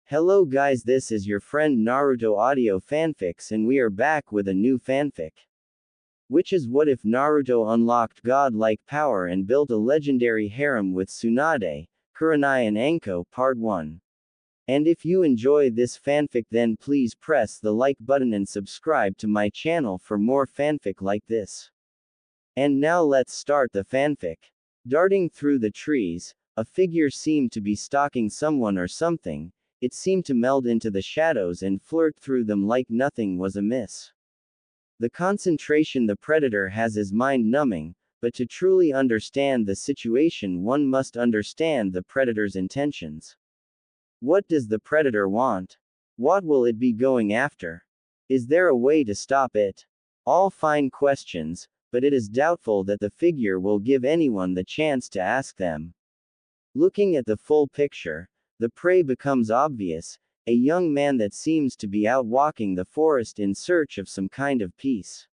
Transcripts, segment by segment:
Hello guys, this is your friend Naruto Audio Fanfics and we are back with a new fanfic. Which is what if Naruto unlocked god-like power and built a legendary harem with Tsunade, Kurenai and Anko Part 1. And if you enjoy this fanfic then please press the like button and subscribe to my channel for more fanfic like this. And now let's start the fanfic. Darting through the trees, a figure seemed to be stalking someone or something. It seemed to meld into the shadows and flirt through them like nothing was amiss. The concentration the predator has is mind-numbing, but to truly understand the situation one must understand the predator's intentions. What does the predator want? What will it be going after? Is there a way to stop it? All fine questions, but it is doubtful that the figure will give anyone the chance to ask them. Looking at the full picture, the prey becomes obvious, a young man that seems to be out walking the forest in search of some kind of peace.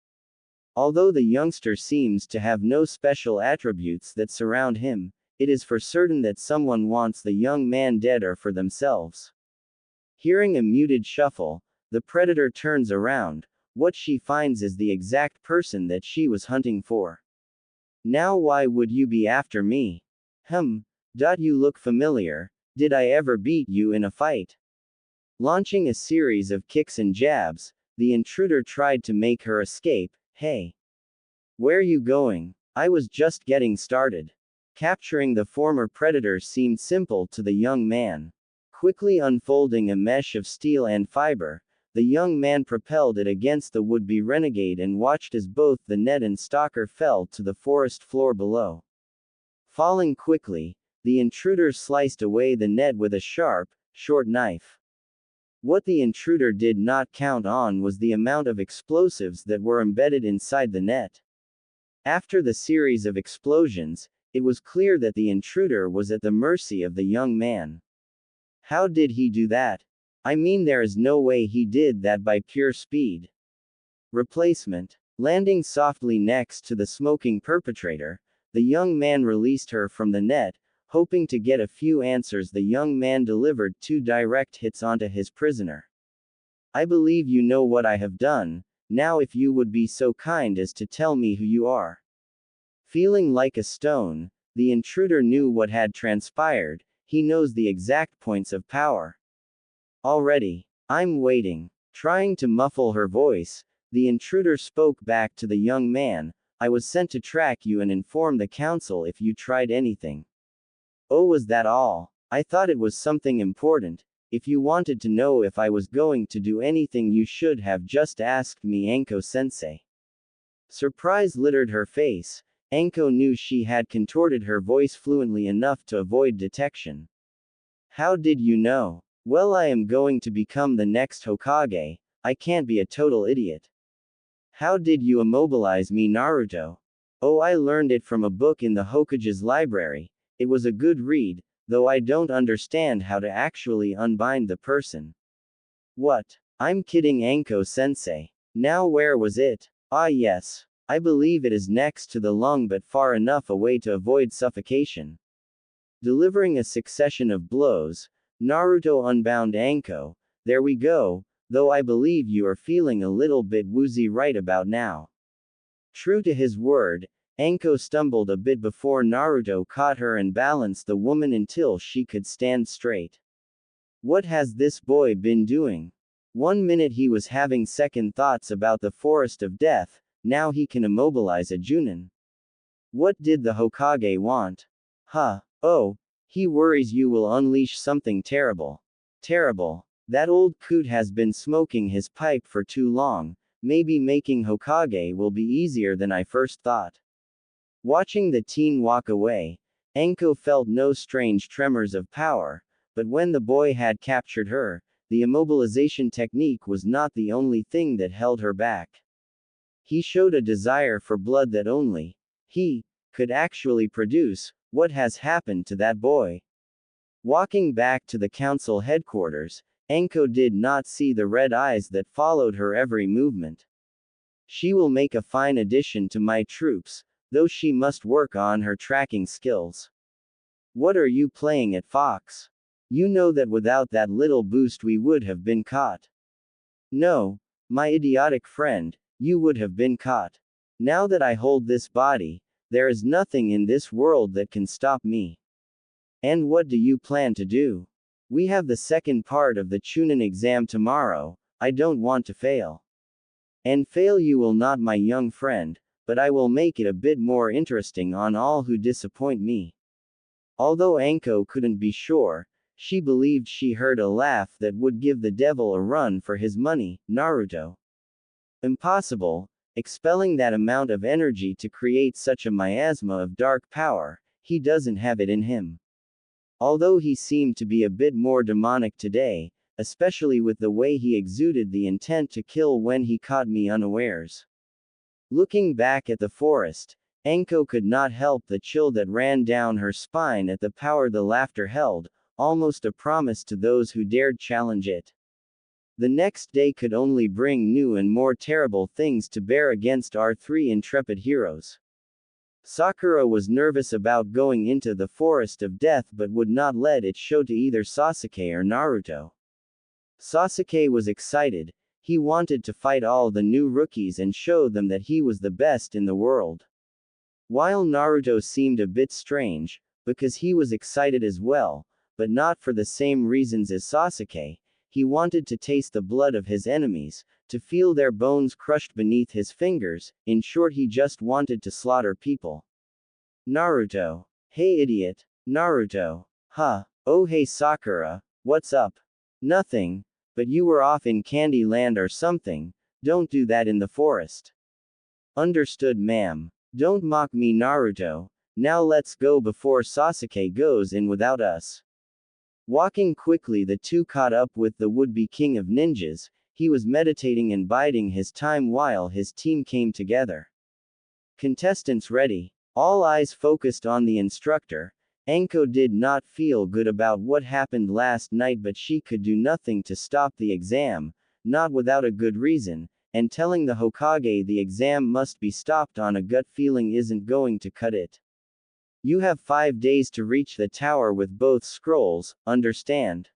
Although the youngster seems to have no special attributes that surround him, it is for certain that someone wants the young man dead or for themselves. Hearing a muted shuffle, the predator turns around. What she finds is the exact person that she was hunting for. Now why would you be after me? You look familiar. Did I ever beat you in a fight? Launching a series of kicks and jabs, the intruder tried to make her escape. Hey! Where you going? I was just getting started. Capturing the former predator seemed simple to the young man. Quickly unfolding a mesh of steel and fiber, the young man propelled it against the would-be renegade and watched as both the net and stalker fell to the forest floor below. Falling quickly, the intruder sliced away the net with a sharp, short knife. What the intruder did not count on was the amount of explosives that were embedded inside the net. After the series of explosions, it was clear that the intruder was at the mercy of the young man. How did he do that? I mean, there is no way he did that by pure speed. Replacement. Landing softly next to the smoking perpetrator, the young man released her from the net. Hoping to get a few answers, the young man delivered 2 direct hits onto his prisoner. I believe you know what I have done. Now if you would be so kind as to tell me who you are. Feeling like a stone, the intruder knew what had transpired. He knows the exact points of power. Already. I'm waiting. Trying to muffle her voice, the intruder spoke back to the young man. I was sent to track you and inform the council if you tried anything. Oh, was that all? I thought it was something important. If you wanted to know if I was going to do anything you should have just asked me, Anko-sensei. Surprise littered her face. Anko knew she had contorted her voice fluently enough to avoid detection. How did you know? Well, I am going to become the next Hokage. I can't be a total idiot. How did you immobilize me, Naruto? Oh, I learned it from a book in the Hokage's library. It was a good read, though I don't understand how to actually unbind the person. What? I'm kidding, Anko-sensei. Now where was it? Ah yes. I believe it is next to the lung but far enough away to avoid suffocation. Delivering a succession of blows, Naruto unbound Anko. There we go, though I believe you are feeling a little bit woozy right about now. True to his word, Anko stumbled a bit before Naruto caught her and balanced the woman until she could stand straight. What has this boy been doing? 1 minute he was having second thoughts about the forest of death, now he can immobilize a Junin. What did the Hokage want? Oh, he worries you will unleash something terrible. Terrible. That old coot has been smoking his pipe for too long, maybe making Hokage will be easier than I first thought. Watching the teen walk away, Anko felt no strange tremors of power, but when the boy had captured her, the immobilization technique was not the only thing that held her back. He showed a desire for blood that only he could actually produce. What has happened to that boy? Walking back to the council headquarters, Anko did not see the red eyes that followed her every movement. She will make a fine addition to my troops, though she must work on her tracking skills. What are you playing at, Fox? You know that without that little boost we would have been caught. No, my idiotic friend, you would have been caught. Now that I hold this body, there is nothing in this world that can stop me. And what do you plan to do? We have the second part of the Chunin exam tomorrow. I don't want to fail. And fail you will not, my young friend, but I will make it a bit more interesting on all who disappoint me. Although Anko couldn't be sure, she believed she heard a laugh that would give the devil a run for his money. Naruto. Impossible, expelling that amount of energy to create such a miasma of dark power, he doesn't have it in him. Although he seemed to be a bit more demonic today, especially with the way he exuded the intent to kill when he caught me unawares. Looking back at the forest, Anko could not help the chill that ran down her spine at the power the laughter held, almost a promise to those who dared challenge it. The next day could only bring new and more terrible things to bear against our three intrepid heroes. Sakura was nervous about going into the forest of death but would not let it show to either Sasuke or Naruto. Sasuke was excited. He wanted to fight all the new rookies and show them that he was the best in the world. While Naruto seemed a bit strange, because he was excited as well, but not for the same reasons as Sasuke. He wanted to taste the blood of his enemies, to feel their bones crushed beneath his fingers. In short, he just wanted to slaughter people. Naruto. Hey idiot. Naruto. Huh. Oh hey Sakura, what's up? Nothing. But you were off in Candy Land or something. Don't do that in the forest. Understood, ma'am. Don't mock me, Naruto. Now let's go before Sasuke goes in without us. Walking quickly, the two caught up with the would-be king of ninjas. He was meditating and biding his time while his team came together. Contestants ready. All eyes focused on the instructor. Anko did not feel good about what happened last night, but she could do nothing to stop the exam, not without a good reason, and telling the Hokage the exam must be stopped on a gut feeling isn't going to cut it. You have 5 days to reach the tower with both scrolls, understand?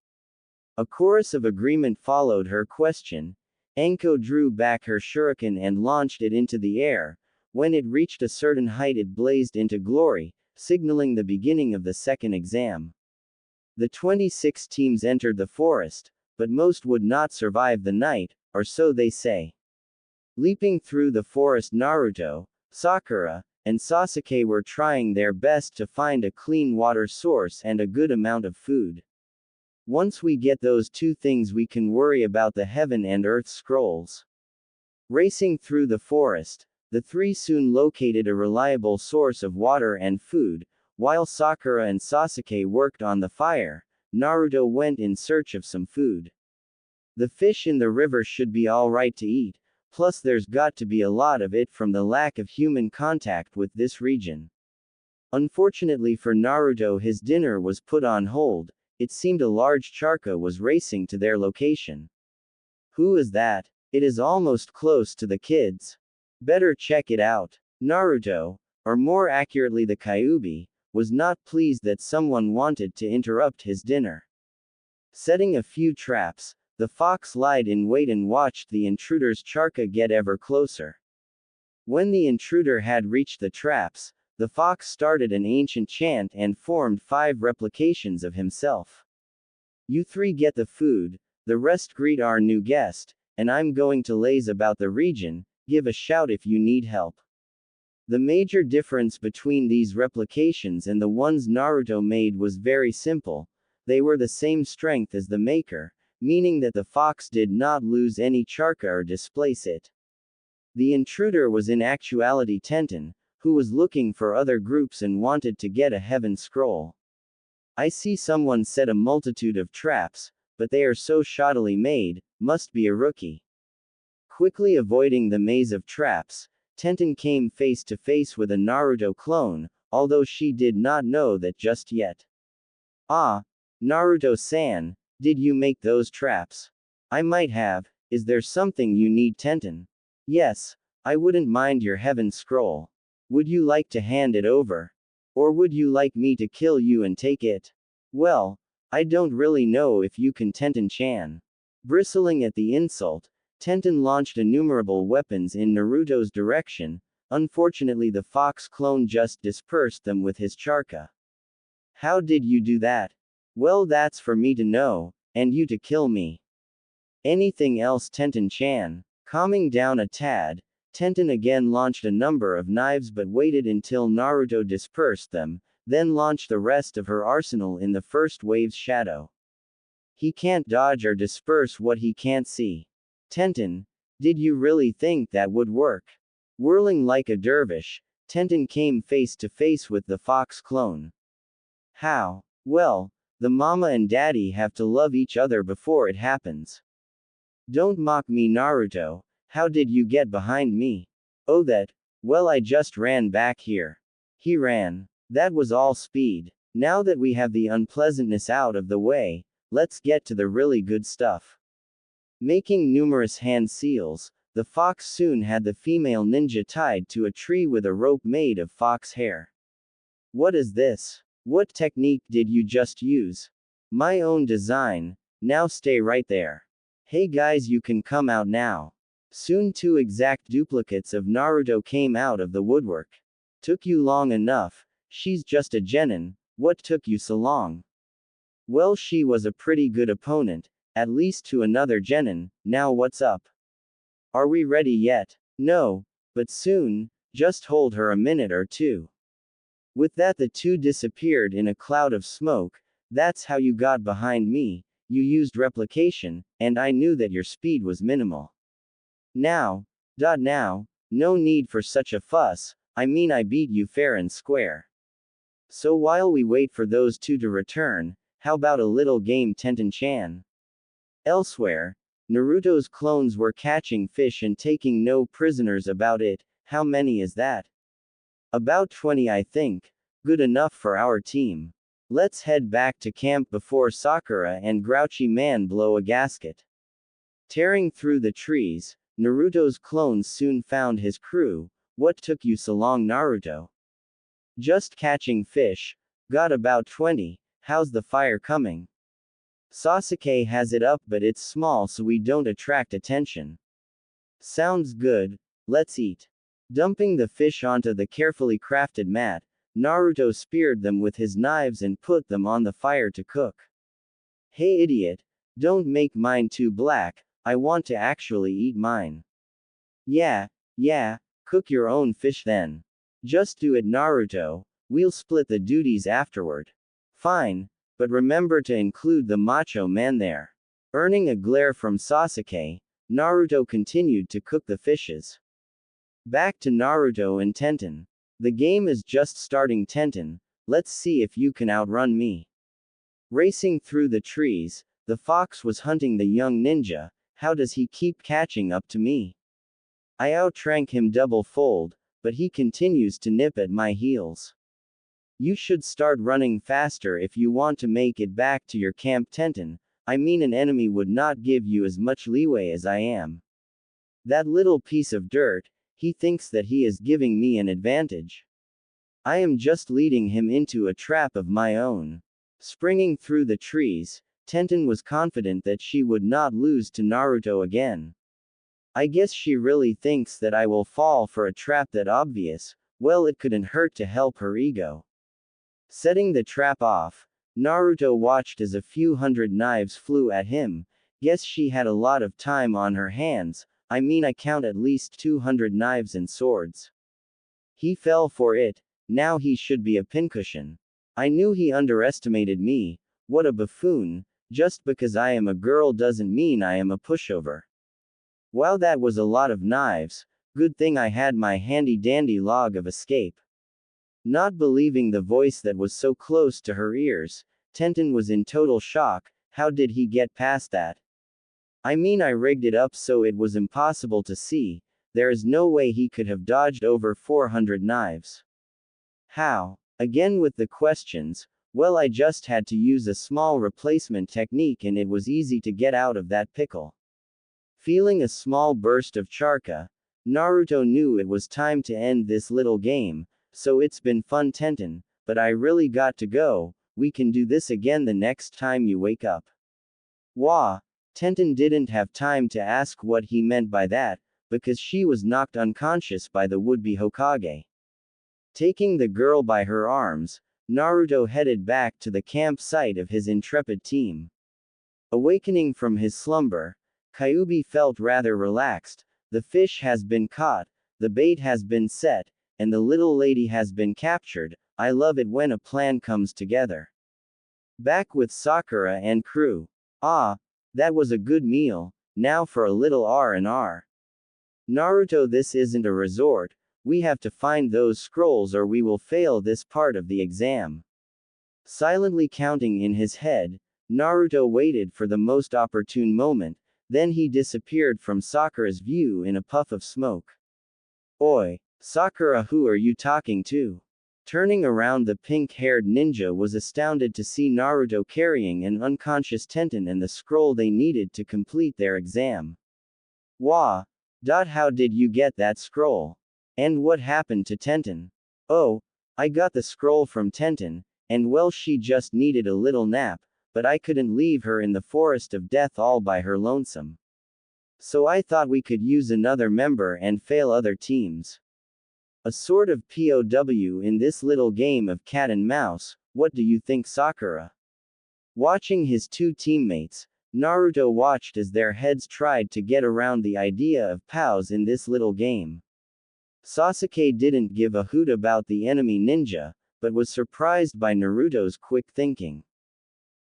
A chorus of agreement followed her question. Anko drew back her shuriken and launched it into the air. When it reached a certain height, it blazed into glory, signaling the beginning of the second exam. The 26 teams entered the forest, but most would not survive the night, or so they say. Leaping through the forest, Naruto, Sakura, and Sasuke were trying their best to find a clean water source and a good amount of food. Once we get those two things, we can worry about the heaven and earth scrolls. Racing through the forest, the three soon located a reliable source of water and food. While Sakura and Sasuke worked on the fire, Naruto went in search of some food. The fish in the river should be alright to eat, plus there's got to be a lot of it from the lack of human contact with this region. Unfortunately for Naruto, his dinner was put on hold. It seemed a large charca was racing to their location. Who is that? It is almost close to the kids. Better check it out. Naruto, or more accurately the Kyuubi, was not pleased that someone wanted to interrupt his dinner. Setting a few traps, the fox lied in wait and watched the intruder's charca get ever closer. When the intruder had reached the traps, the fox started an ancient chant and formed 5 replications of himself. You three get the food, the rest greet our new guest, and I'm going to laze about the region. Give a shout if you need help. The major difference between these replications and the ones Naruto made was very simple. They were the same strength as the maker, meaning that the fox did not lose any charca or displace it. The intruder was in actuality Tenten, who was looking for other groups and wanted to get a heaven scroll. I see someone set a multitude of traps, but they are so shoddily made, must be a rookie. Quickly avoiding the maze of traps, Tenten came face to face with a Naruto clone, although she did not know that just yet. Ah, Naruto-san, did you make those traps? I might have. Is there something you need, Tenten? Yes, I wouldn't mind your heaven scroll. Would you like to hand it over? Or would you like me to kill you and take it? Well, I don't really know if you can Tenten-chan. Bristling at the insult, Tenten launched innumerable weapons in Naruto's direction. Unfortunately, the fox clone just dispersed them with his charka. How did you do that? Well, that's for me to know, and you to kill me. Anything else, Tenten-chan? Calming down a tad, Tenten again launched a number of knives but waited until Naruto dispersed them, then launched the rest of her arsenal in the first wave's shadow. He can't dodge or disperse what he can't see. Tenten, did you really think that would work? Whirling like a dervish, Tenten came face to face with the fox clone. How? Well, the mama and daddy have to love each other before it happens. Don't mock me, Naruto. How did you get behind me? Oh, that. Well, I just ran back here. He ran. That was all speed. Now that we have the unpleasantness out of the way, let's get to the really good stuff. Making numerous hand seals, the fox soon had the female ninja tied to a tree with a rope made of fox hair. What is this? What technique did you just use? My own design. Now stay right there. Hey guys, you can come out now. Soon 2 exact duplicates of Naruto came out of the woodwork. Took you long enough. She's just a genin. What took you so long? Well, she was a pretty good opponent, at least to another genin. Now what's up? Are we ready yet? No, but soon. Just hold her a minute or two. With that, the 2 disappeared in a cloud of smoke. That's how you got behind me. You used replication, and I knew that your speed was minimal. Now, no need for such a fuss. I mean, I beat you fair and square. So while we wait for those 2 to return, how about a little game, Tenten-chan? Elsewhere, Naruto's clones were catching fish and taking no prisoners about it. How many is that? About 20, I think. Good enough for our team. Let's head back to camp before Sakura and Grouchy Man blow a gasket. Tearing through the trees, Naruto's clones soon found his crew. What took you so long, Naruto? Just catching fish. Got about 20. How's the fire coming? Sasuke has it up, but it's small so we don't attract attention. Sounds good. Let's eat. Dumping the fish onto the carefully crafted mat, Naruto speared them with his knives and put them on the fire to cook. Hey idiot, don't make mine too black, I want to actually eat mine. Yeah, cook your own fish then. Just do it, Naruto, we'll split the duties afterward. Fine, but remember to include the macho man there. Earning a glare from Sasuke, Naruto continued to cook the fishes. Back to Naruto and Tenten. The game is just starting, Tenten. Let's see if you can outrun me. Racing through the trees, the fox was hunting the young ninja. How does he keep catching up to me? I outrank him double-fold, but he continues to nip at my heels. You should start running faster if you want to make it back to your camp, Tenten. I mean, an enemy would not give you as much leeway as I am. That little piece of dirt, he thinks that he is giving me an advantage. I am just leading him into a trap of my own. Springing through the trees, Tenten was confident that she would not lose to Naruto again. I guess she really thinks that I will fall for a trap that obvious. Well, it couldn't hurt to help her ego. Setting the trap off, Naruto watched as a few hundred knives flew at him. Guess she had a lot of time on her hands. I mean, I count at least 200 knives and swords. He fell for it. Now he should be a pincushion. I knew he underestimated me. What a buffoon. Just because I am a girl doesn't mean I am a pushover. Wow, that was a lot of knives. Good thing I had my handy-dandy log of escape. Not believing the voice that was so close to her ears, Tenten was in total shock. How did he get past that? I mean, I rigged it up so it was impossible to see. There is no way he could have dodged over 400 knives. How? Again with the questions. Well, I just had to use a small replacement technique and it was easy to get out of that pickle. Feeling a small burst of charka, Naruto knew it was time to end this little game. So it's been fun, Tenten, but I really got to go. we can do this again the next time you wake up. Wah! Tenten didn't have time to ask what he meant by that, because she was knocked unconscious by the would-be Hokage. Taking the girl by her arms, Naruto headed back to the campsite of his intrepid team. Awakening from his slumber, Kyuubi felt rather relaxed. The fish has been caught, the bait has been set, and the little lady has been captured. I love it when a plan comes together. Back with Sakura and crew. Ah, that was a good meal. Now for a little R&R. Naruto, this isn't a resort. We have to find those scrolls or we will fail this part of the exam. Silently counting in his head, Naruto waited for the most opportune moment, then he disappeared from Sakura's view in a puff of smoke. Oi, Sakura, who are you talking to? Turning around, the pink-haired ninja was astounded to see Naruto carrying an unconscious Tenten and the scroll they needed to complete their exam. Wah! How did you get that scroll? And what happened to Tenten? Oh, I got the scroll from Tenten, and well, she just needed a little nap, but I couldn't leave her in the forest of death all by her lonesome. So I thought we could use another member and fail other teams. A sort of POW in this little game of cat and mouse. What do you think, Sakura? Watching his two teammates, Naruto watched as their heads tried to get around the idea of POWs in this little game. Sasuke didn't give a hoot about the enemy ninja, but was surprised by Naruto's quick thinking.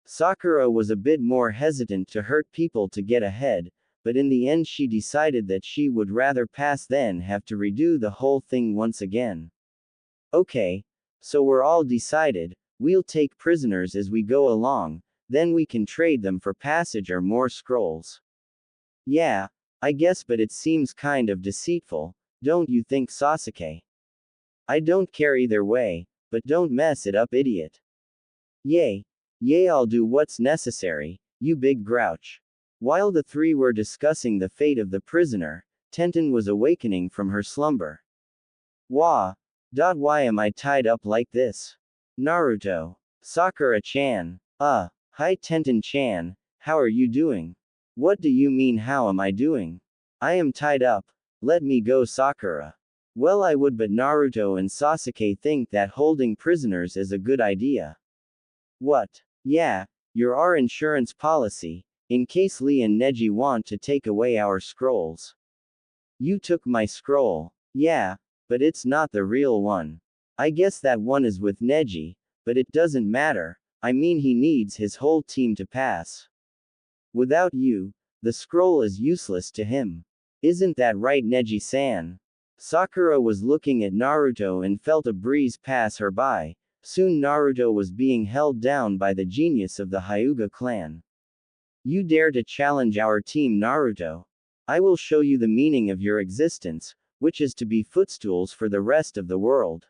Sakura was a bit more hesitant to hurt people to get ahead, but in the end she decided that she would rather pass than have to redo the whole thing once again. Okay, so we're all decided, we'll take prisoners as we go along, then we can trade them for passage or more scrolls. Yeah, I guess, but it seems kind of deceitful, don't you think, Sasuke? I don't care either way, but don't mess it up, idiot. Yay, I'll do what's necessary, you big grouch. While the three were discussing the fate of the prisoner, Tenten was awakening from her slumber. Wah! Why am I tied up like this? Naruto. Sakura-chan. Hi Tenten-chan, how are you doing? What do you mean how am I doing? I am tied up. Let me go, Sakura. Well, I would, but Naruto and Sasuke think that holding prisoners is a good idea. What? Yeah, our insurance policy, in case Lee and Neji want to take away our scrolls. You took my scroll. Yeah, but it's not the real one. I guess that one is with Neji, but it doesn't matter, I mean he needs his whole team to pass. Without you, the scroll is useless to him. Isn't that right, Neji-san? Sakura was looking at Naruto and felt a breeze pass her by. Soon Naruto was being held down by the genius of the Hyuga clan. You dare to challenge our team, Naruto? I will show you the meaning of your existence, which is to be footstools for the rest of the world.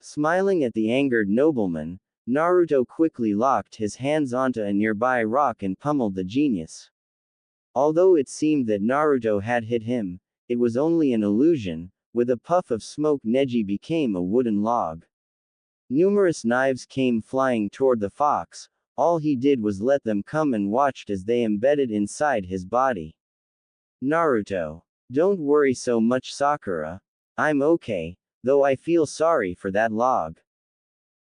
Smiling at the angered nobleman, Naruto quickly locked his hands onto a nearby rock and pummeled the genius. Although it seemed that Naruto had hit him, it was only an illusion. With a puff of smoke, Neji became a wooden log. Numerous knives came flying toward the fox. All he did was let them come and watched as they embedded inside his body. Naruto. Don't worry so much, Sakura. I'm okay, though I feel sorry for that log.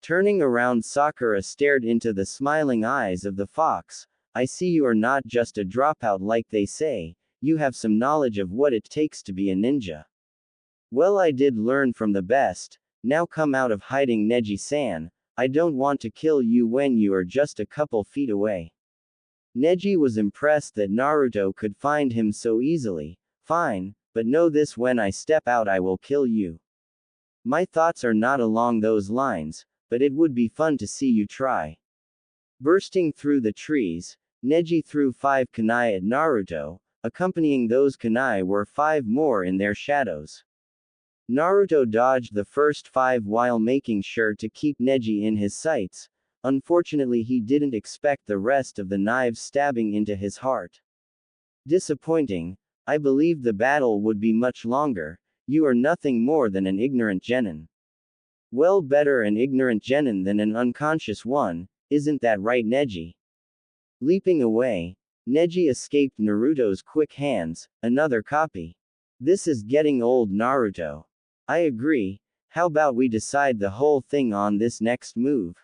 Turning around, Sakura stared into the smiling eyes of the fox. I see you are not just a dropout like they say, you have some knowledge of what it takes to be a ninja. Well, I did learn from the best. Now come out of hiding, Neji-san. I don't want to kill you when you are just a couple feet away. Neji was impressed that Naruto could find him so easily. Fine, but know this, when I step out I will kill you. My thoughts are not along those lines, but it would be fun to see you try. Bursting through the trees, Neji threw 5 kunai at Naruto. Accompanying those kunai were 5 more in their shadows. Naruto dodged the first 5 while making sure to keep Neji in his sights. Unfortunately, he didn't expect the rest of the knives stabbing into his heart. Disappointing. I believed the battle would be much longer. You are nothing more than an ignorant genin. Well, better an ignorant genin than an unconscious one, isn't that right, Neji? Leaping away, Neji escaped Naruto's quick hands, another copy. This is getting old, Naruto. I agree, how about we decide the whole thing on this next move?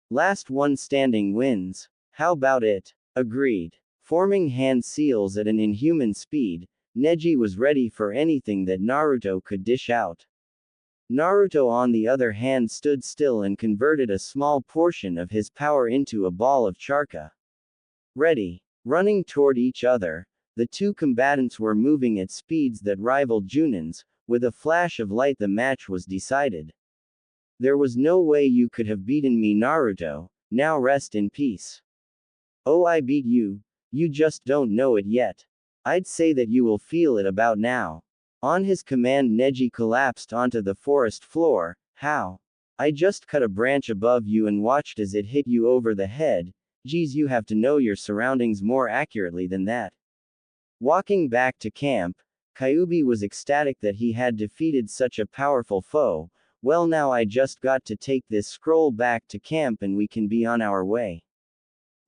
Last one standing wins. How about it? Agreed. Forming hand seals at an inhuman speed, Neji was ready for anything that Naruto could dish out. Naruto on the other hand stood still and converted a small portion of his power into a ball of charca. Ready. Running toward each other, the two combatants were moving at speeds that rivaled Junin's. With a flash of light the match was decided. There was no way you could have beaten me, Naruto, now rest in peace. Oh, I beat you, you just don't know it yet. I'd say that you will feel it about now. On his command Neji collapsed onto the forest floor. How? I just cut a branch above you and watched as it hit you over the head. Geez, you have to know your surroundings more accurately than that. Walking back to camp, Kyuubi was ecstatic that he had defeated such a powerful foe. Well, now I just got to take this scroll back to camp and we can be on our way.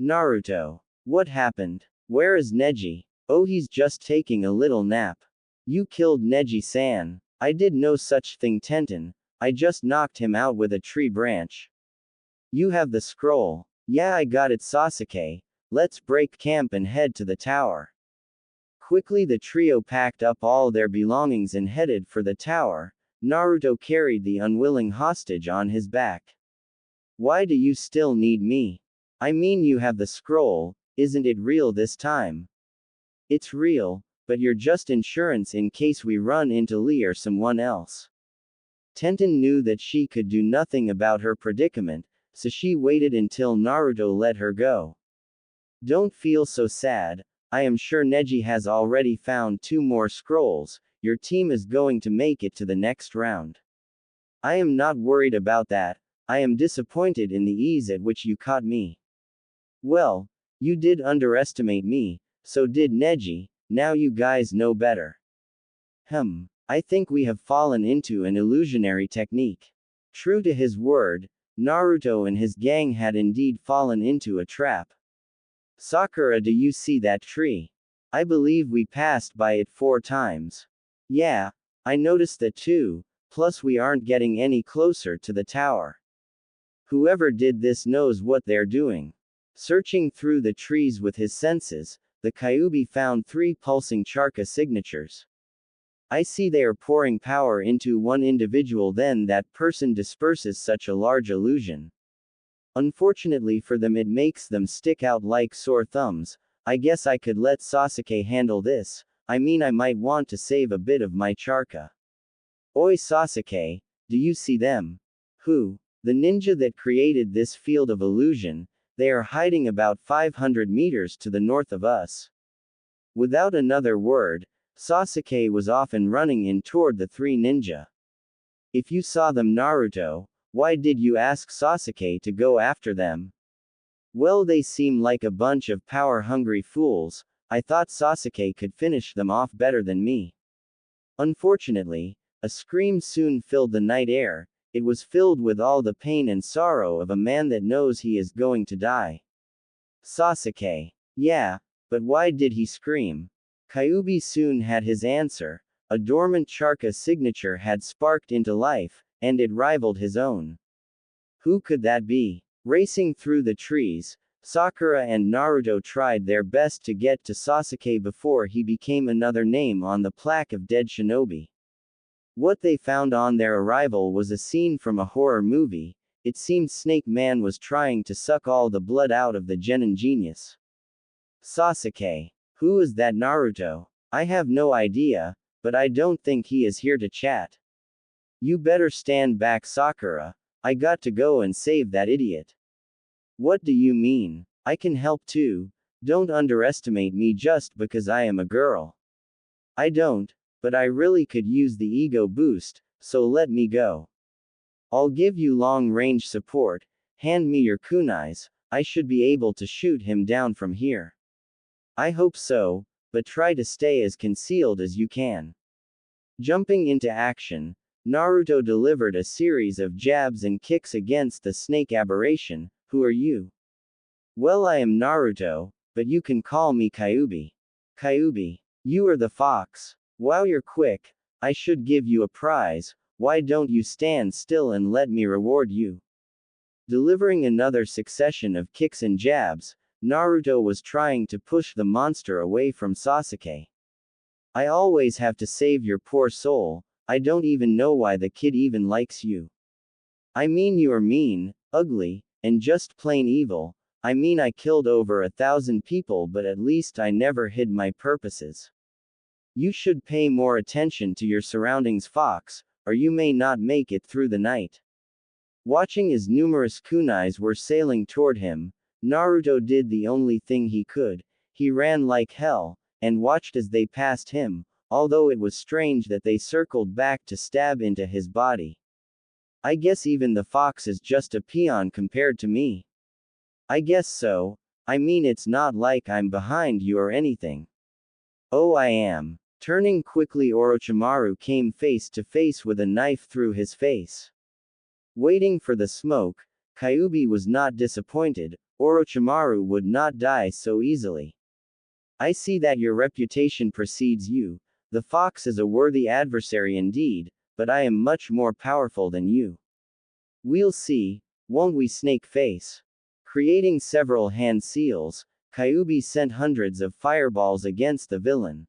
Naruto. What happened? Where is Neji? Oh, he's just taking a little nap. You killed Neji-san. I did no such thing, Tenten. I just knocked him out with a tree branch. You have the scroll. Yeah, I got it, Sasuke. Let's break camp and head to the tower. Quickly the trio packed up all their belongings and headed for the tower. Naruto carried the unwilling hostage on his back. Why do you still need me? I mean, you have the scroll, isn't it real this time? It's real, but you're just insurance in case we run into Lee or someone else. Tenten knew that she could do nothing about her predicament, so she waited until Naruto let her go. Don't feel so sad. I am sure Neji has already found 2 more scrolls. Your team is going to make it to the next round. I am not worried about that. I am disappointed in the ease at which you caught me. Well, you did underestimate me, so did Neji. Now you guys know better. I think we have fallen into an illusionary technique. True to his word, Naruto and his gang had indeed fallen into a trap. Sakura, do you see that tree? I believe we passed by it 4 times. Yeah, I noticed that too, plus we aren't getting any closer to the tower. Whoever did this knows what they're doing. Searching through the trees with his senses, the Kyuubi found 3 pulsing charca signatures. I see they are pouring power into one individual, then that person disperses such a large illusion. Unfortunately for them, it makes them stick out like sore thumbs. I guess I could let Sasuke handle this. I mean, I might want to save a bit of my charca. Oi, Sasuke, do you see them? Who? The ninja that created this field of illusion. They are hiding about 500 meters to the north of us. Without another word, Sasuke was off and running in toward the 3 ninja. If you saw them, Naruto, why did you ask Sasuke to go after them? Well, they seem like a bunch of power-hungry fools. I thought Sasuke could finish them off better than me. Unfortunately, a scream soon filled the night air. It was filled with all the pain and sorrow of a man that knows he is going to die. Sasuke. Yeah, but why did he scream? Kyuubi soon had his answer. A dormant charca signature had sparked into life, and it rivaled his own. Who could that be? Racing through the trees, Sakura and Naruto tried their best to get to Sasuke before he became another name on the plaque of dead shinobi. What they found on their arrival was a scene from a horror movie. It seemed Snake Man was trying to suck all the blood out of the genin genius. Sasuke. Who is that, Naruto? I have no idea, but I don't think he is here to chat. You better stand back, Sakura. I got to go and save that idiot. What do you mean? I can help too. Don't underestimate me just because I am a girl. I don't, but I really could use the ego boost, so let me go. I'll give you long-range support. Hand me your kunais. I should be able to shoot him down from here. I hope so, but try to stay as concealed as you can. Jumping into action, Naruto delivered a series of jabs and kicks against the snake aberration. Who are you? Well, I am Naruto, but you can call me Kyuubi. Kyuubi. You are the fox. Wow, you're quick. I should give you a prize. Why don't you stand still and let me reward you? Delivering another succession of kicks and jabs, Naruto was trying to push the monster away from Sasuke. I always have to save your poor soul. I don't even know why the kid even likes you. I mean, you are mean, ugly, and just plain evil. I mean, I killed over 1,000 people, but at least I never hid my purposes. You should pay more attention to your surroundings, fox, or you may not make it through the night. Watching as numerous kunais were sailing toward him, Naruto did the only thing he could. He ran like hell, and watched as they passed him, although it was strange that they circled back to stab into his body. I guess even the fox is just a peon compared to me. I guess so. I mean, it's not like I'm behind you or anything. Oh, I am. Turning quickly, Orochimaru came face to face with a knife through his face. Waiting for the smoke, Kyuubi was not disappointed. Orochimaru would not die so easily. I see that your reputation precedes you. The fox is a worthy adversary indeed, but I am much more powerful than you. We'll see, won't we, snake face? Creating several hand seals, Kyuubi sent hundreds of fireballs against the villain.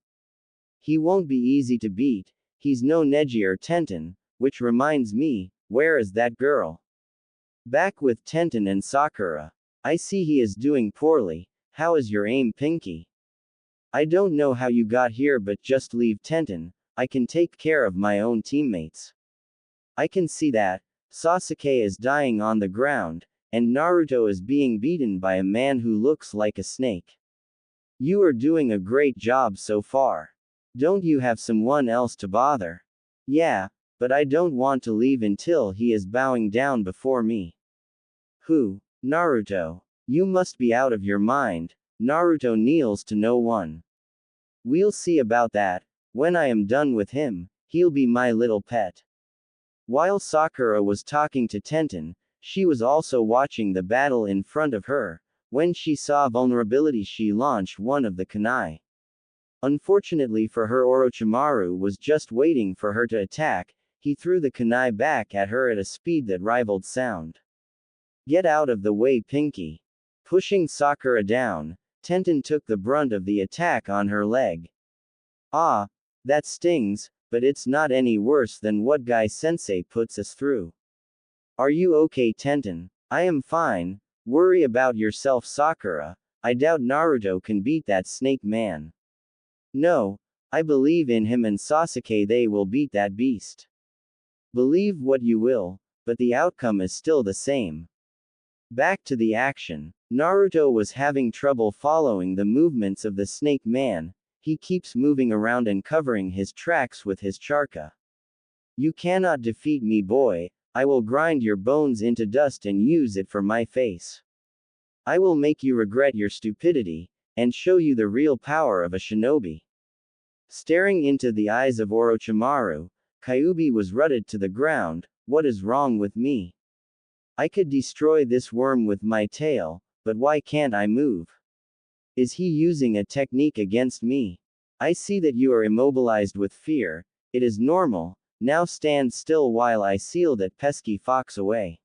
He won't be easy to beat. He's no Neji or Tenten, which reminds me, where is that girl? Back with Tenten and Sakura. I see he is doing poorly. How is your aim, Pinky? I don't know how you got here, but just leave Tenten. I can take care of my own teammates. I can see that. Sasuke is dying on the ground, and Naruto is being beaten by a man who looks like a snake. You are doing a great job so far. Don't you have someone else to bother? Yeah, but I don't want to leave until he is bowing down before me. Who? Naruto. You must be out of your mind. Naruto kneels to no one. We'll see about that. When I am done with him, he'll be my little pet. While Sakura was talking to Tenten, she was also watching the battle in front of her. When she saw vulnerability, she launched one of the kunai. Unfortunately for her, Orochimaru was just waiting for her to attack. He threw the kunai back at her at a speed that rivaled sound. Get out of the way, Pinky. Pushing Sakura down, Tenten took the brunt of the attack on her leg. Ah, that stings, but it's not any worse than what Guy-sensei puts us through. Are you okay, Tenten? I am fine. Worry about yourself, Sakura. I doubt Naruto can beat that snake man. No, I believe in him and Sasuke, they will beat that beast. Believe what you will, but the outcome is still the same. Back to the action. Naruto was having trouble following the movements of the snake man. He keeps moving around and covering his tracks with his charka. You cannot defeat me, boy. I will grind your bones into dust and use it for my face. I will make you regret your stupidity, and show you the real power of a shinobi. Staring into the eyes of Orochimaru, Kyuubi was rooted to the ground. What is wrong with me? I could destroy this worm with my tail, but why can't I move? Is he using a technique against me? I see that you are immobilized with fear. It is normal. Now stand still while I seal that pesky fox away.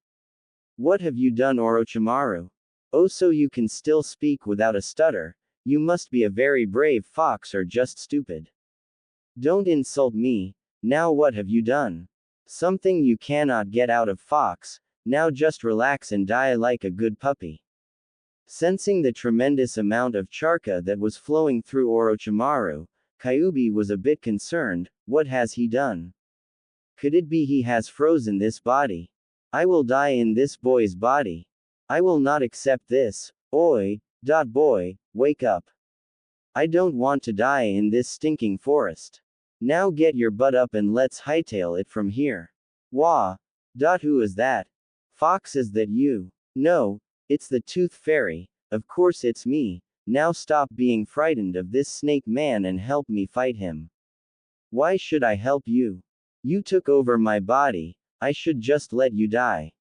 What have you done, Orochimaru? Oh, so you can still speak without a stutter. You must be a very brave fox or just stupid. Don't insult me. Now what have you done? Something you cannot get out of, fox. Now just relax and die like a good puppy. Sensing the tremendous amount of charka that was flowing through Orochimaru, Kyuubi was a bit concerned. What has he done? Could it be he has frozen this body? I will die in this boy's body. I will not accept this. Oi, boy, wake up. I don't want to die in this stinking forest. Now get your butt up and let's hightail it from here. Wah. Who is that? Fox, is that you? No, it's the Tooth Fairy. Of course it's me. Now stop being frightened of this snake man and help me fight him. Why should I help you? You took over my body, I should just let you die.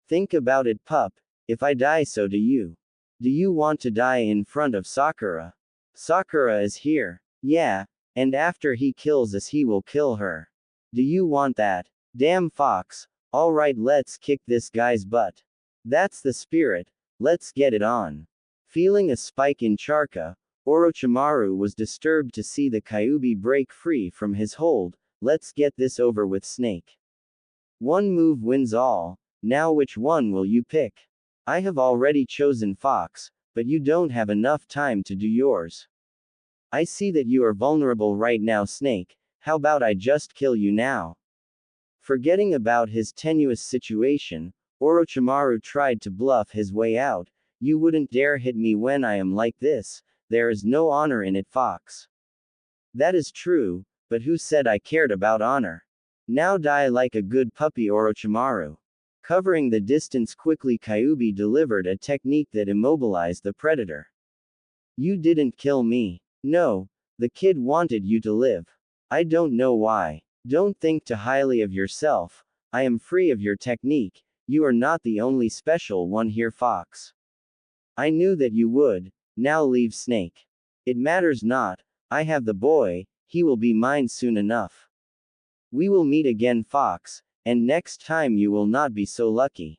Think about it, pup, if I die, so do you. Do you want to die in front of Sakura? Sakura is here. Yeah, and after he kills us, he will kill her. Do you want that? Damn fox. Alright, let's kick this guy's butt. That's the spirit, let's get it on. Feeling a spike in Charka, Orochimaru was disturbed to see the Kyuubi break free from his hold. Let's get this over with, Snake. One move wins all. Now which one will you pick? I have already chosen Fox, but you don't have enough time to do yours. I see that you are vulnerable right now, Snake. How about I just kill you now? Forgetting about his tenuous situation, Orochimaru tried to bluff his way out. You wouldn't dare hit me when I am like this. There is no honor in it, Fox. That is true, but who said I cared about honor? Now die like a good puppy, Orochimaru. Covering the distance quickly, Kyuubi delivered a technique that immobilized the predator. You didn't kill me. No, the kid wanted you to live. I don't know why. Don't think too highly of yourself. I am free of your technique. You are not the only special one here, Fox. I knew that you would. Now leave, Snake. It matters not. I have the boy, he will be mine soon enough. We will meet again, Fox, and next time you will not be so lucky.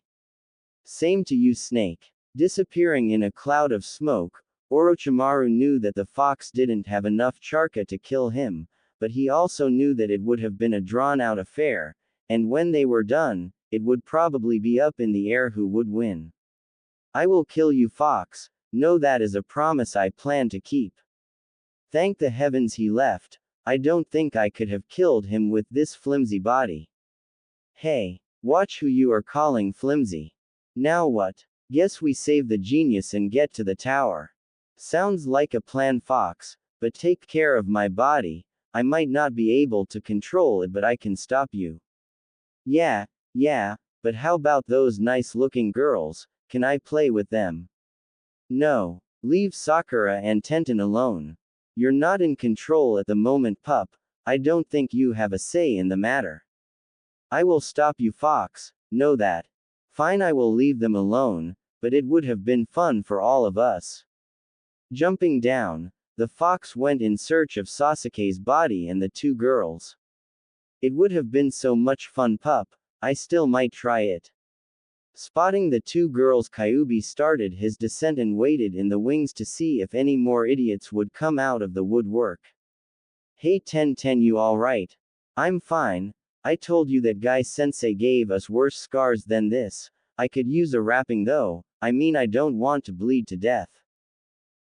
Same to you, Snake. Disappearing in a cloud of smoke, Orochimaru knew that the fox didn't have enough Charka to kill him, but he also knew that it would have been a drawn-out affair, and when they were done, it would probably be up in the air who would win. I will kill you, Fox. Know that is a promise I plan to keep. Thank the heavens he left. I don't think I could have killed him with this flimsy body. Hey, watch who you are calling flimsy. Now what? Guess we save the genius and get to the tower. Sounds like a plan, Fox, but take care of my body. I might not be able to control it, but I can stop you. Yeah, but how about those nice-looking girls? Can I play with them? No. Leave Sakura and Tenten alone. You're not in control at the moment, pup. I don't think you have a say in the matter. I will stop you, Fox. Know that. Fine, I will leave them alone, but it would have been fun for all of us. Jumping down, the fox went in search of Sasuke's body and the two girls. It would have been so much fun, pup. I still might try it. Spotting the two girls, Kyuubi started his descent and waited in the wings to see if any more idiots would come out of the woodwork. Hey Tenten, you alright? I'm fine. I told you that Guy-sensei gave us worse scars than this. I could use a wrapping though. I mean, I don't want to bleed to death.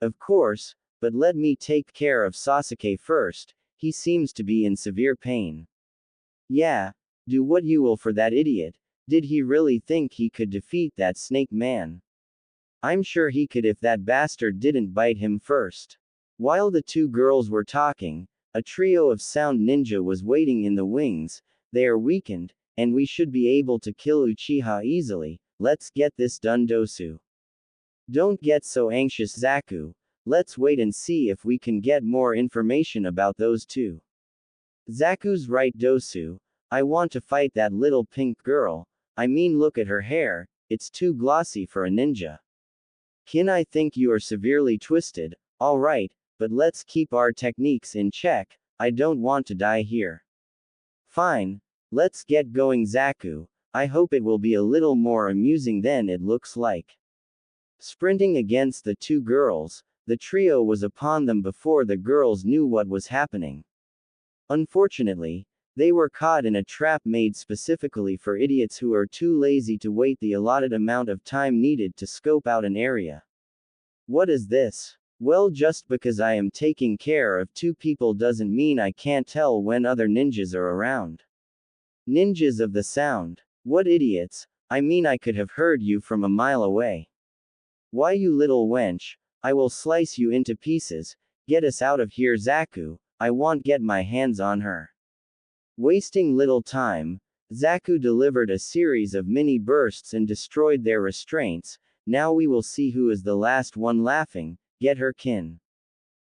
Of course, but let me take care of Sasuke first. He seems to be in severe pain. Yeah, do what you will for that idiot. Did he really think he could defeat that snake man? I'm sure he could if that bastard didn't bite him first. While the two girls were talking, a trio of sound ninja was waiting in the wings. They are weakened, and we should be able to kill Uchiha easily. Let's get this done, Dosu. Don't get so anxious, Zaku. Let's wait and see if we can get more information about those two. Zaku's right, Dosu. I want to fight that little pink girl. I mean, look at her hair, it's too glossy for a ninja. Kin, I think you are severely twisted. Alright, but let's keep our techniques in check. I don't want to die here. Fine. Let's get going, Zaku. I hope it will be a little more amusing than it looks like. Sprinting against the two girls, the trio was upon them before the girls knew what was happening. Unfortunately, they were caught in a trap made specifically for idiots who are too lazy to wait the allotted amount of time needed to scope out an area. What is this? Well, just because I am taking care of two people doesn't mean I can't tell when other ninjas are around. Ninjas of the sound. What idiots, I mean, I could have heard you from a mile away. Why, you little wench, I will slice you into pieces. Get us out of here, Zaku. I won't get my hands on her. Wasting little time, Zaku delivered a series of mini bursts and destroyed their restraints. Now we will see who is the last one laughing. Get her, Kin.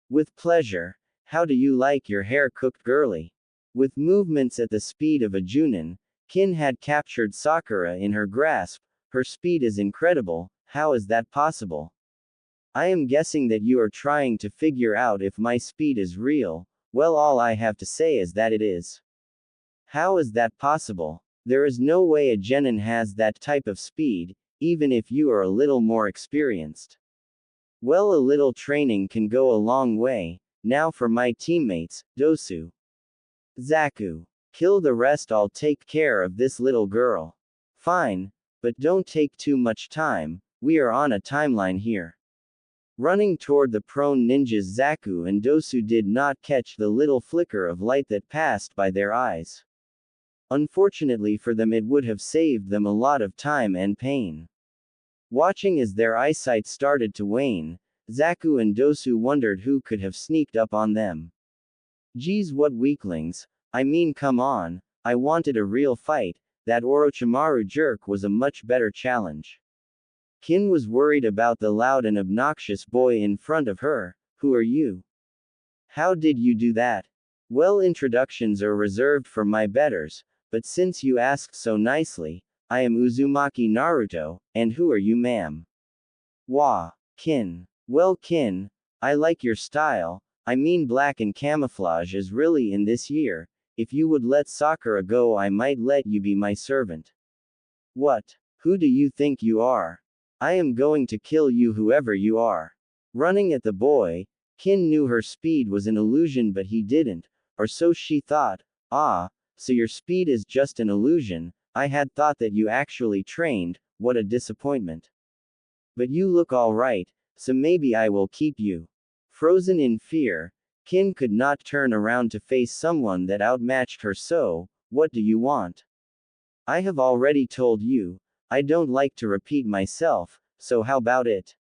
With pleasure. How do you like your hair cooked, girly? With movements at the speed of a Junin, Kin had captured Sakura in her grasp. Her speed is incredible. How is that possible? I am guessing that you are trying to figure out if my speed is real. Well, all I have to say is that it is. How is that possible? There is no way a genin has that type of speed, even if you are a little more experienced. Well, a little training can go a long way. Now for my teammates, Dosu. Zaku. Kill the rest, I'll take care of this little girl. Fine, but don't take too much time, we are on a timeline here. Running toward the prone ninjas, Zaku and Dosu did not catch the little flicker of light that passed by their eyes. Unfortunately for them, it would have saved them a lot of time and pain. Watching as their eyesight started to wane, Zaku and Dosu wondered who could have sneaked up on them. Geez, what weaklings. I mean, come on, I wanted a real fight. That Orochimaru jerk was a much better challenge. Kin was worried about the loud and obnoxious boy in front of her. Who are you? How did you do that? Well, introductions are reserved for my betters, but since you asked so nicely, I am Uzumaki Naruto, and who are you, ma'am? Wah. Kin. Well, Kin, I like your style. I mean, black and camouflage is really in this year. If you would let Sakura go, I might let you be my servant. What? Who do you think you are? I am going to kill you, whoever you are. Running at the boy, Kin knew her speed was an illusion, but he didn't, or so she thought. Ah, so your speed is just an illusion. I had thought that you actually trained. What a disappointment. But you look alright, so maybe I will keep you. Frozen in fear, Kin could not turn around to face someone that outmatched her. So, what do you want? I have already told you, I don't like to repeat myself, so how about it?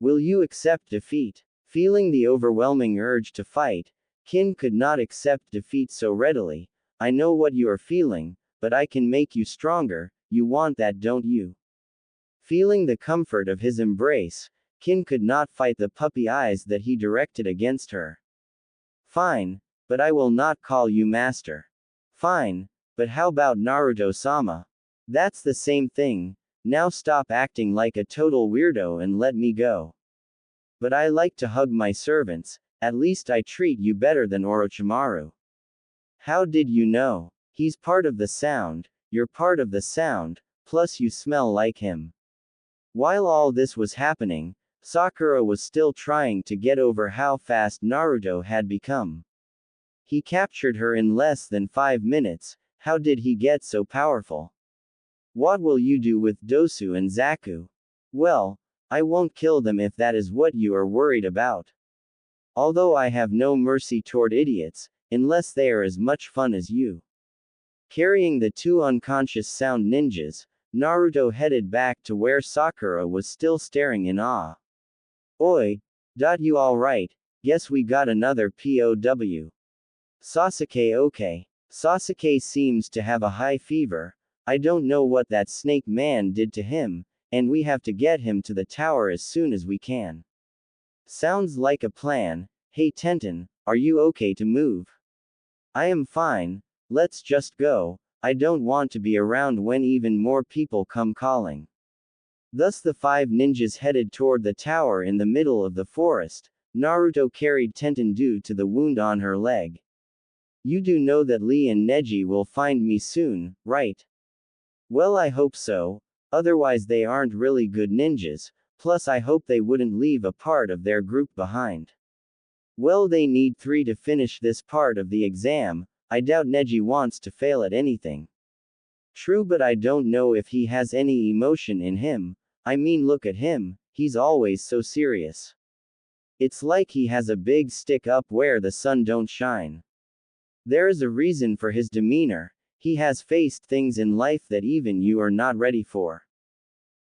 Will you accept defeat? Feeling the overwhelming urge to fight, Kin could not accept defeat so readily. I know what you are feeling, but I can make you stronger. You want that, don't you? Feeling the comfort of his embrace, Kin could not fight the puppy eyes that he directed against her. Fine, but I will not call you master. Fine, but how about Naruto-sama? That's the same thing. Now stop acting like a total weirdo and let me go. But I like to hug my servants, at least I treat you better than Orochimaru. How did you know? He's part of the sound, you're part of the sound, plus you smell like him. While all this was happening, Sakura was still trying to get over how fast Naruto had become. He captured her in less than 5 minutes. How did he get so powerful? What will you do with Dosu and Zaku? Well, I won't kill them if that is what you are worried about. Although I have no mercy toward idiots, unless they are as much fun as you. Carrying the 2 unconscious sound ninjas, Naruto headed back to where Sakura was still staring in awe. Oi, you alright? Guess we got another POW. Sasuke okay. Sasuke seems to have a high fever. I don't know what that snake man did to him, and we have to get him to the tower as soon as we can. Sounds like a plan. Hey Tenten, are you okay to move? I am fine, let's just go. I don't want to be around when even more people come calling. Thus the 5 ninjas headed toward the tower in the middle of the forest. Naruto carried Tenten due to the wound on her leg. You do know that Lee and Neji will find me soon, right? Well, I hope so, otherwise they aren't really good ninjas, plus I hope they wouldn't leave a part of their group behind. Well, they need 3 to finish this part of the exam. I doubt Neji wants to fail at anything. True, but I don't know if he has any emotion in him. I mean, look at him, he's always so serious. It's like he has a big stick up where the sun don't shine. There is a reason for his demeanor. He has faced things in life that even you are not ready for.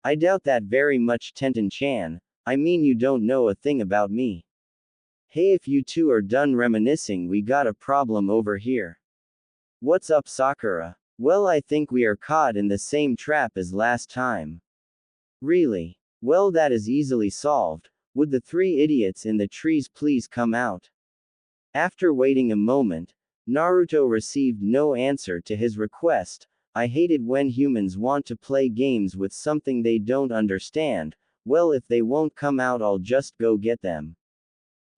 I doubt that very much, Tenten-chan. I mean, you don't know a thing about me. Hey, if you two are done reminiscing, we got a problem over here. What's up, Sakura? Well, I think we are caught in the same trap as last time. Really? Well, that is easily solved. Would the 3 idiots in the trees please come out? After waiting a moment, Naruto received no answer to his request. I hate it when humans want to play games with something they don't understand. Well, if they won't come out, I'll just go get them.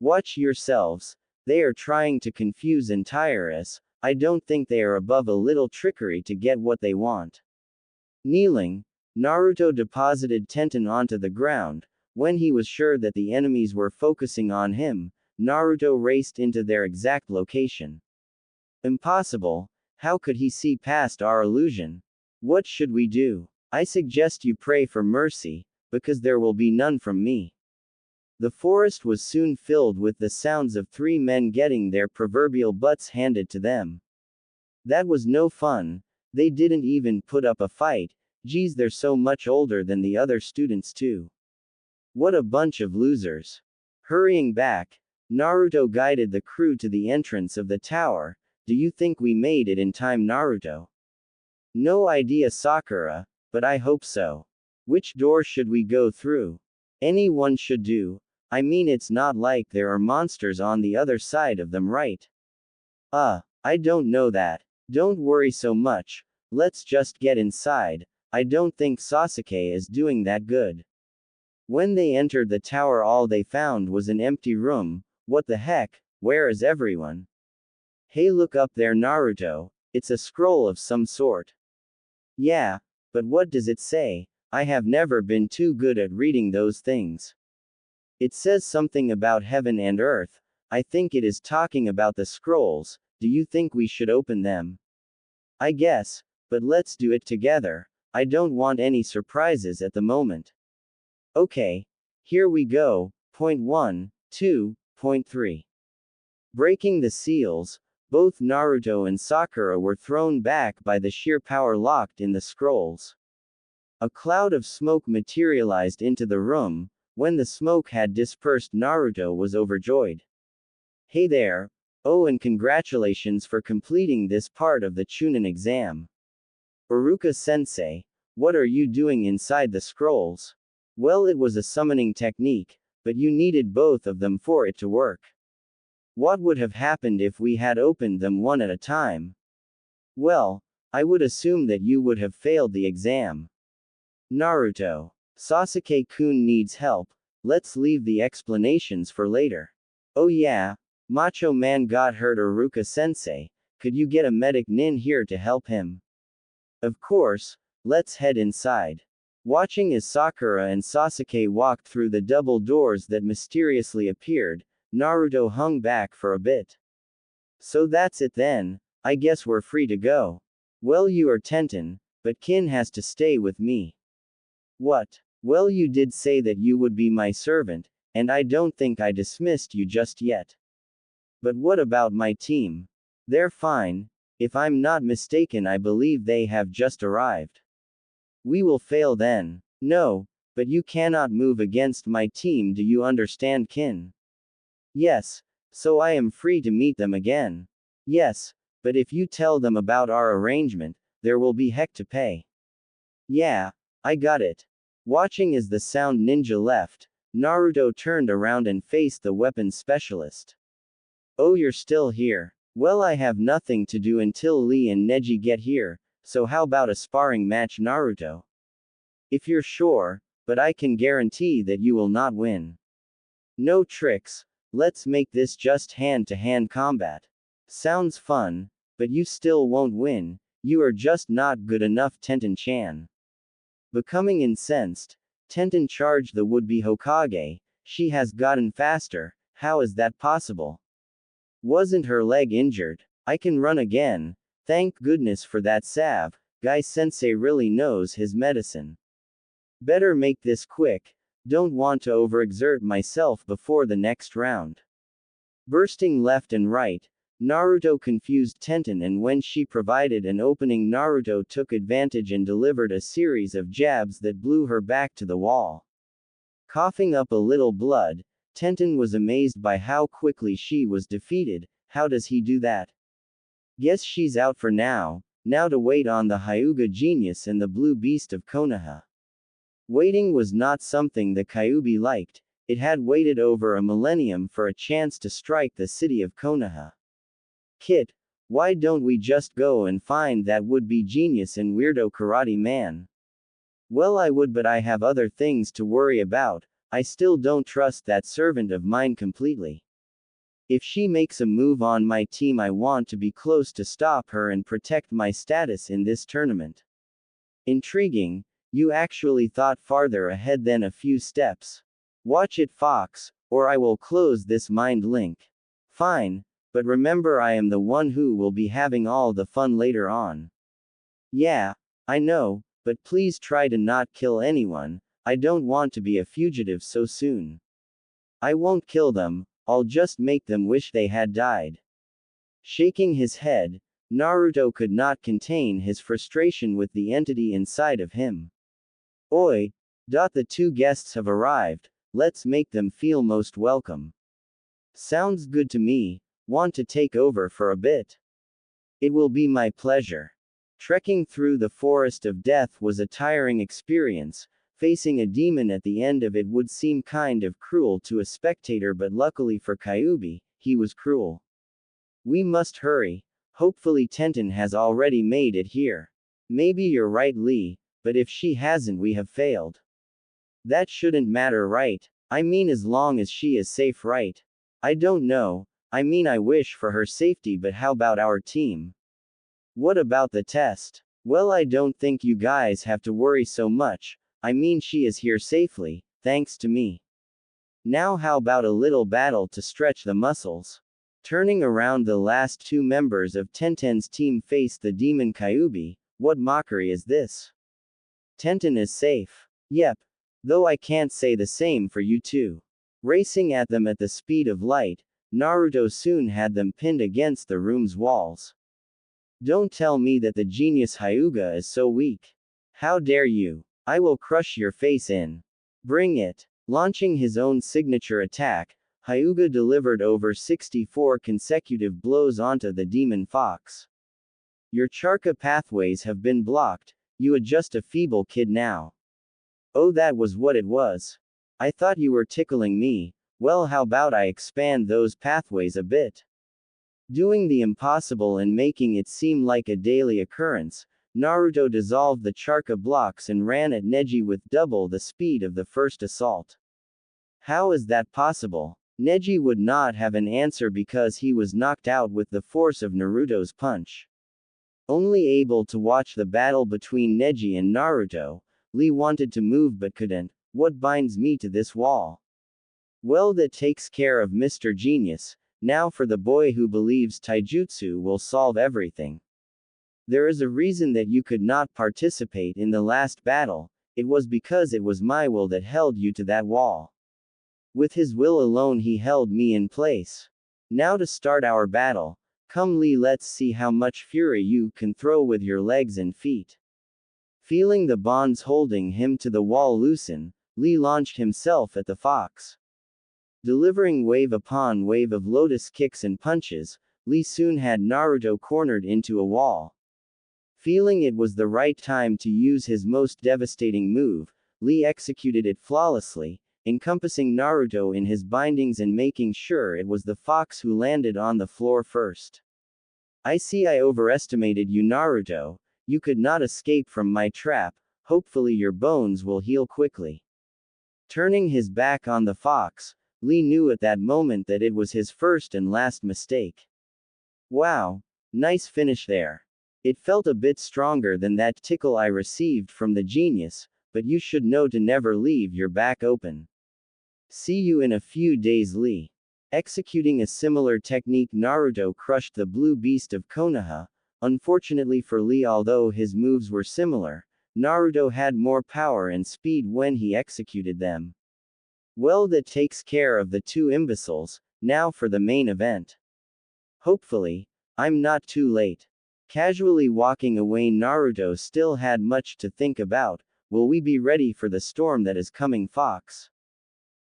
Watch yourselves. They are trying to confuse and tire us. I don't think they are above a little trickery to get what they want. Kneeling, Naruto deposited Tenten onto the ground. When he was sure that the enemies were focusing on him, Naruto raced into their exact location. Impossible. How could he see past our illusion? What should we do? I suggest you pray for mercy, because there will be none from me. The forest was soon filled with the sounds of three men getting their proverbial butts handed to them. That was no fun. They didn't even put up a fight. Geez, they're so much older than the other students too. What a bunch of losers. Hurrying back, Naruto guided the crew to the entrance of the tower. Do you think we made it in time, Naruto? No idea, Sakura, but I hope so. Which door should we go through? Any one should do. I mean, it's not like there are monsters on the other side of them, right? I don't know that. Don't worry so much. Let's just get inside. I don't think Sasuke is doing that good. When they entered the tower, all they found was an empty room. What the heck? Where is everyone? Hey, look up there, Naruto. It's a scroll of some sort. Yeah, but what does it say? I have never been too good at reading those things. It says something about heaven and earth. I think it is talking about the scrolls. Do you think we should open them? I guess, but let's do it together. I don't want any surprises at the moment. Okay, here we go. Point 1, 2, point 3. Breaking the seals, both Naruto and Sakura were thrown back by the sheer power locked in the scrolls. A cloud of smoke materialized into the room. When the smoke had dispersed, Naruto was overjoyed. Hey there. Oh, and congratulations for completing this part of the Chunin exam. Iruka-sensei, what are you doing inside the scrolls? Well, it was a summoning technique, but you needed both of them for it to work. What would have happened if we had opened them one at a time? Well, I would assume that you would have failed the exam. Naruto. Sasuke-kun needs help. Let's leave the explanations for later. Oh yeah, Macho Man got hurt. Iruka-sensei, could you get a medic nin here to help him? Of course, let's head inside. Watching as Sakura and Sasuke walked through the double doors that mysteriously appeared, Naruto hung back for a bit. So that's it then, I guess we're free to go. Well, you are Tenten, but Kin has to stay with me. What? Well, you did say that you would be my servant, and I don't think I dismissed you just yet. But what about my team? They're fine. If I'm not mistaken, I believe they have just arrived. We will fail then. No, but you cannot move against my team, do you understand, Kin? Yes, so I am free to meet them again. Yes, but if you tell them about our arrangement, there will be heck to pay. Yeah, I got it. Watching as the sound ninja left, Naruto turned around and faced the weapons specialist. Oh, you're still here. Well, I have nothing to do until Lee and Neji get here, so how about a sparring match, Naruto? If you're sure, but I can guarantee that you will not win. No tricks. Let's make this just hand-to-hand combat. Sounds fun, but you still won't win. You are just not good enough, Tenten-chan. Becoming incensed, Tenten charged the would-be Hokage. She has gotten faster. How is that possible? Wasn't her leg injured? I can run again. Thank goodness for that salve. Guy-sensei really knows his medicine. Better make this quick. Don't want to overexert myself before the next round. Bursting left and right, Naruto confused Tenten, and when she provided an opening, Naruto took advantage and delivered a series of jabs that blew her back to the wall. Coughing up a little blood, Tenten was amazed by how quickly she was defeated. How does he do that? Guess she's out for now to wait on the Hyuga genius and the blue beast of Konoha. Waiting was not something the Kyuubi liked. It had waited over a millennium for a chance to strike the city of Konoha. Kit, Why don't we just go and find that would-be genius and weirdo karate man? Well, I would, but I have other things to worry about. I still don't trust that servant of mine completely. If she makes a move on my team, I want to be close to stop her and protect my status in this tournament. Intriguing, you actually thought farther ahead than a few steps. Watch it, Fox, or I will close this mind link. Fine, but remember I am the one who will be having all the fun later on. Yeah, I know, but please try to not kill anyone. I don't want to be a fugitive so soon. I won't kill them, I'll just make them wish they had died. Shaking his head, Naruto could not contain his frustration with the entity inside of him. Oi! The two guests have arrived, let's make them feel most welcome. Sounds good to me, want to take over for a bit? It will be my pleasure. Trekking through the forest of death was a tiring experience. Facing a demon at the end of it would seem kind of cruel to a spectator, but luckily for Kyuubi, he was cruel. We must hurry. Hopefully Tenten has already made it here. Maybe you're right, Lee, but if she hasn't, we have failed. That shouldn't matter, right? I mean, as long as she is safe, right? I don't know. I mean, I wish for her safety, but how about our team? What about the test? Well, I don't think you guys have to worry so much. I mean, she is here safely, thanks to me. Now how about a little battle to stretch the muscles? Turning around, the last two members of Tenten's team faced the demon Kyuubi. What mockery is this? Tenten is safe. Yep. Though I can't say the same for you two. Racing at them at the speed of light, Naruto soon had them pinned against the room's walls. Don't tell me that the genius Hyuga is so weak. How dare you? I will crush your face in. Bring it. Launching his own signature attack, Hyuga delivered over 64 consecutive blows onto the demon fox. Your Charka pathways have been blocked, you are just a feeble kid now. Oh, that was what it was. I thought you were tickling me. Well, how about I expand those pathways a bit? Doing the impossible and making it seem like a daily occurrence, Naruto dissolved the Charka blocks and ran at Neji with double the speed of the first assault. How is that possible? Neji would not have an answer because he was knocked out with the force of Naruto's punch. Only able to watch the battle between Neji and Naruto, Lee wanted to move but couldn't. What binds me to this wall? Well, that takes care of Mr. Genius. Now for the boy who believes taijutsu will solve everything. There is a reason that you could not participate in the last battle. It was because it was my will that held you to that wall. With his will alone he held me in place. Now to start our battle. Come Lee, let's see how much fury you can throw with your legs and feet. Feeling the bonds holding him to the wall loosen, Lee launched himself at the fox. Delivering wave upon wave of lotus kicks and punches, Lee soon had Naruto cornered into a wall. Feeling it was the right time to use his most devastating move, Lee executed it flawlessly, encompassing Naruto in his bindings and making sure it was the fox who landed on the floor first. I see I overestimated you, Naruto. You could not escape from my trap. Hopefully your bones will heal quickly. Turning his back on the fox, Lee knew at that moment that it was his first and last mistake. Wow, nice finish there. It felt a bit stronger than that tickle I received from the genius, but you should know to never leave your back open. See you in a few days, Lee. Executing a similar technique, Naruto crushed the blue beast of Konoha. Unfortunately for Lee, although his moves were similar, Naruto had more power and speed when he executed them. Well, that takes care of the two imbeciles. Now for the main event. Hopefully, I'm not too late. Casually walking away, Naruto still had much to think about. Will we be ready for the storm that is coming, Fox?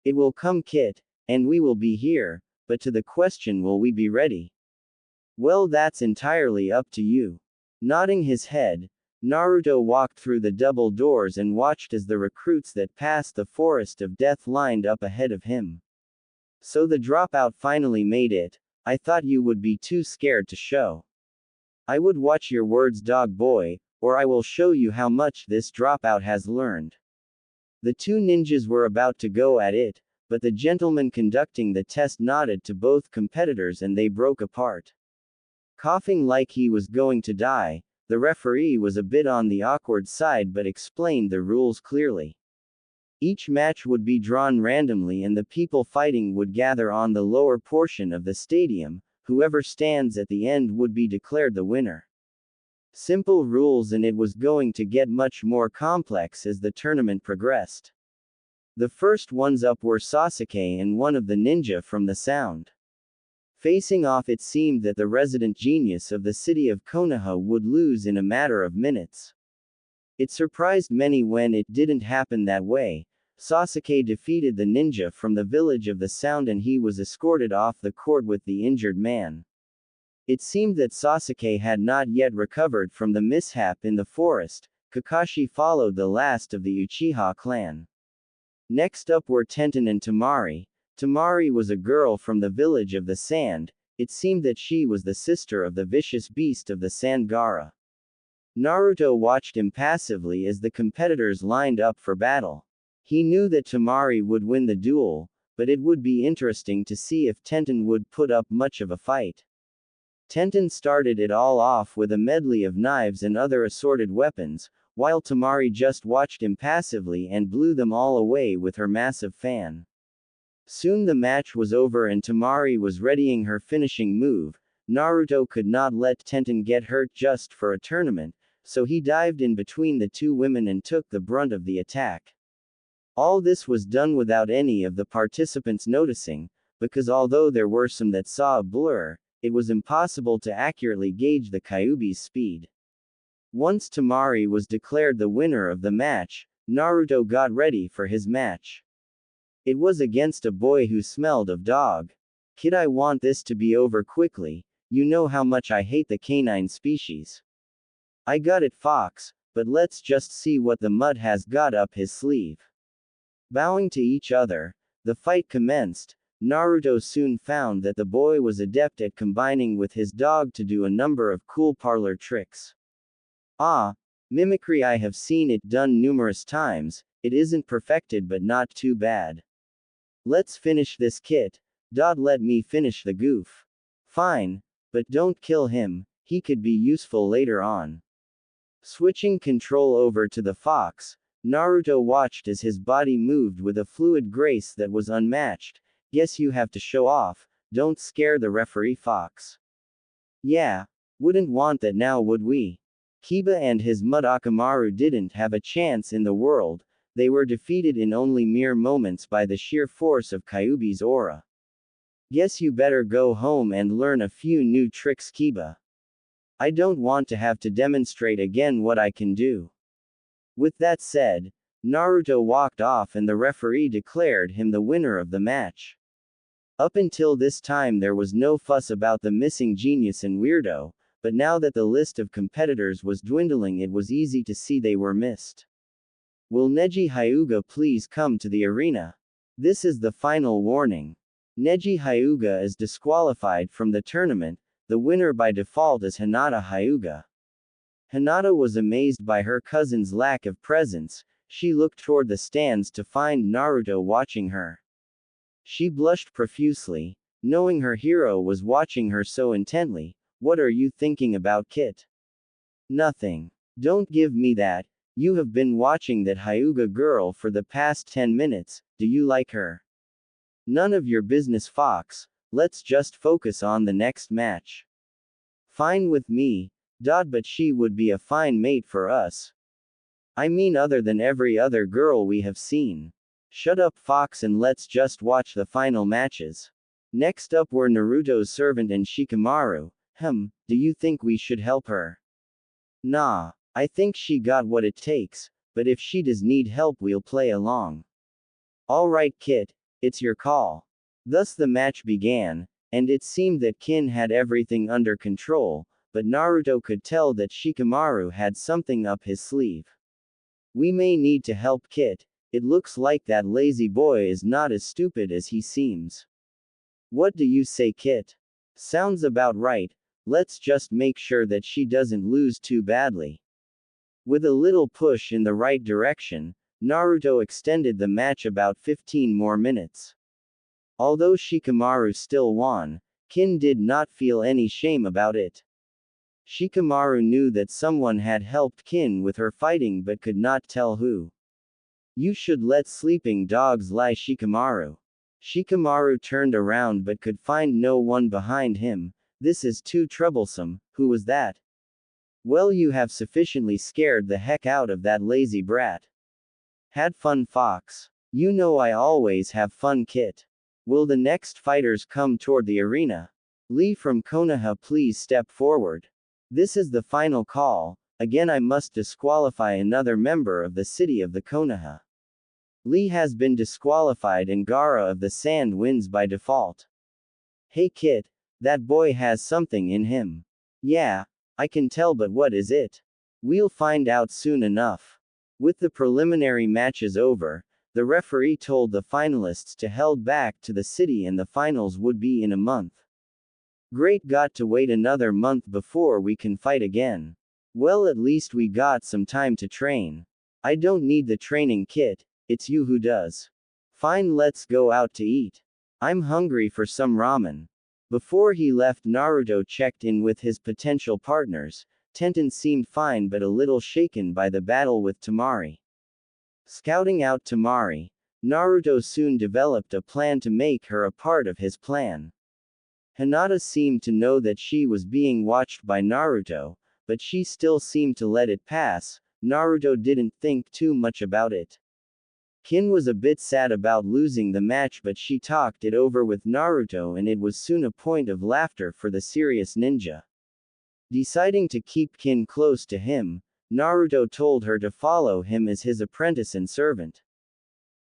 It will come, Kit, and we will be here, but to the question, will we be ready? Well, that's entirely up to you. Nodding his head, Naruto walked through the double doors and watched as the recruits that passed the forest of death lined up ahead of him. So the dropout finally made it. I thought you would be too scared to show. I would watch your words, dog boy, or I will show you how much this dropout has learned. The two ninjas were about to go at it, but the gentleman conducting the test nodded to both competitors and they broke apart. Coughing like he was going to die, the referee was a bit on the awkward side but explained the rules clearly. Each match would be drawn randomly and the people fighting would gather on the lower portion of the stadium. Whoever stands at the end would be declared the winner. Simple rules, and it was going to get much more complex as the tournament progressed. The first ones up were Sasuke and one of the ninja from the sound. Facing off, it seemed that the resident genius of the city of Konoha would lose in a matter of minutes. It surprised many when it didn't happen that way. Sasuke defeated the ninja from the village of the sound and he was escorted off the court with the injured man. It seemed that Sasuke had not yet recovered from the mishap in the forest. Kakashi followed the last of the Uchiha clan. Next up were Tenten and Tamari. Tamari was a girl from the village of the sand. It seemed that she was the sister of the vicious beast of the Sand Gaara. Naruto watched impassively as the competitors lined up for battle. He knew that Tamari would win the duel, but it would be interesting to see if Tenten would put up much of a fight. Tenten started it all off with a medley of knives and other assorted weapons, while Tamari just watched impassively and blew them all away with her massive fan. Soon the match was over and Tamari was readying her finishing move. Naruto could not let Tenten get hurt just for a tournament, so he dived in between the two women and took the brunt of the attack. All this was done without any of the participants noticing, because although there were some that saw a blur, it was impossible to accurately gauge the Kyuubi's speed. Once Tamari was declared the winner of the match, Naruto got ready for his match. It was against a boy who smelled of dog. Kid, I want this to be over quickly, you know how much I hate the canine species. I got it, Fox, but let's just see what the mud has got up his sleeve. Bowing to each other, the fight commenced. Naruto soon found that the boy was adept at combining with his dog to do a number of cool parlor tricks. Mimicry, I have seen it done numerous times, it isn't perfected but not too bad. Let's finish this, Kit. Let me finish the goof. Fine, but don't kill him, he could be useful later on. Switching control over to the fox, Naruto watched as his body moved with a fluid grace that was unmatched. Guess you have to show off, don't scare the referee, Fox. Yeah, wouldn't want that now, would we? Kiba and his mud Akamaru didn't have a chance in the world, they were defeated in only mere moments by the sheer force of Kyuubi's aura. Guess you better go home and learn a few new tricks, Kiba. I don't want to have to demonstrate again what I can do. With that said, Naruto walked off and the referee declared him the winner of the match. Up until this time there was no fuss about the missing genius and weirdo, but now that the list of competitors was dwindling it was easy to see they were missed. Will Neji Hyuga please come to the arena? This is the final warning. Neji Hyuga is disqualified from the tournament, the winner by default is Hinata Hyuga. Hinata was amazed by her cousin's lack of presence, she looked toward the stands to find Naruto watching her. She blushed profusely, knowing her hero was watching her so intently. What are you thinking about, Kit? Nothing. Don't give me that, you have been watching that Hyuga girl for the past 10 minutes, do you like her? None of your business, Fox, let's just focus on the next match. Fine with me, but she would be a fine mate for us. I mean other than every other girl we have seen. Shut up, Fox, and let's just watch the final matches. Next up were Naruto's servant and Shikamaru. Do you think we should help her? Nah, I think she got what it takes, but if she does need help we'll play along. Alright, Kit, it's your call. Thus the match began, and it seemed that Kin had everything under control, but Naruto could tell that Shikamaru had something up his sleeve. We may need to help Kit, it looks like that lazy boy is not as stupid as he seems. What do you say, Kit? Sounds about right, Let's just make sure that she doesn't lose too badly. With a little push in the right direction, Naruto extended the match about 15 more minutes. Although Shikamaru still won, Kin did not feel any shame about it. Shikamaru knew that someone had helped Kin with her fighting but could not tell who. You should let sleeping dogs lie, Shikamaru. Shikamaru turned around but could find no one behind him. This is too troublesome. Who was that? Well, you have sufficiently scared the heck out of that lazy brat. Had fun, Fox. You know I always have fun, Kit. Will the next fighters come toward the arena? Lee from Konoha, please step forward. This is the final call. Again, I must disqualify another member of the city of the Konoha. Lee has been disqualified and Gaara of the Sand wins by default. Hey Kit, that boy has something in him. Yeah, I can tell, but what is it? We'll find out soon enough. With the preliminary matches over, the referee told the finalists to head back to the city and the finals would be in a month. Great, got to wait another month before we can fight again. Well, at least we got some time to train. I don't need the training, Kit, it's you who does. Fine, let's go out to eat. I'm hungry for some ramen. Before he left, Naruto checked in with his potential partners. Tenten seemed fine but a little shaken by the battle with Temari. Scouting out Temari, Naruto soon developed a plan to make her a part of his plan. Hinata seemed to know that she was being watched by Naruto, but she still seemed to let it pass. Naruto didn't think too much about it. Kin was a bit sad about losing the match, but she talked it over with Naruto and it was soon a point of laughter for the serious ninja. Deciding to keep Kin close to him, Naruto told her to follow him as his apprentice and servant.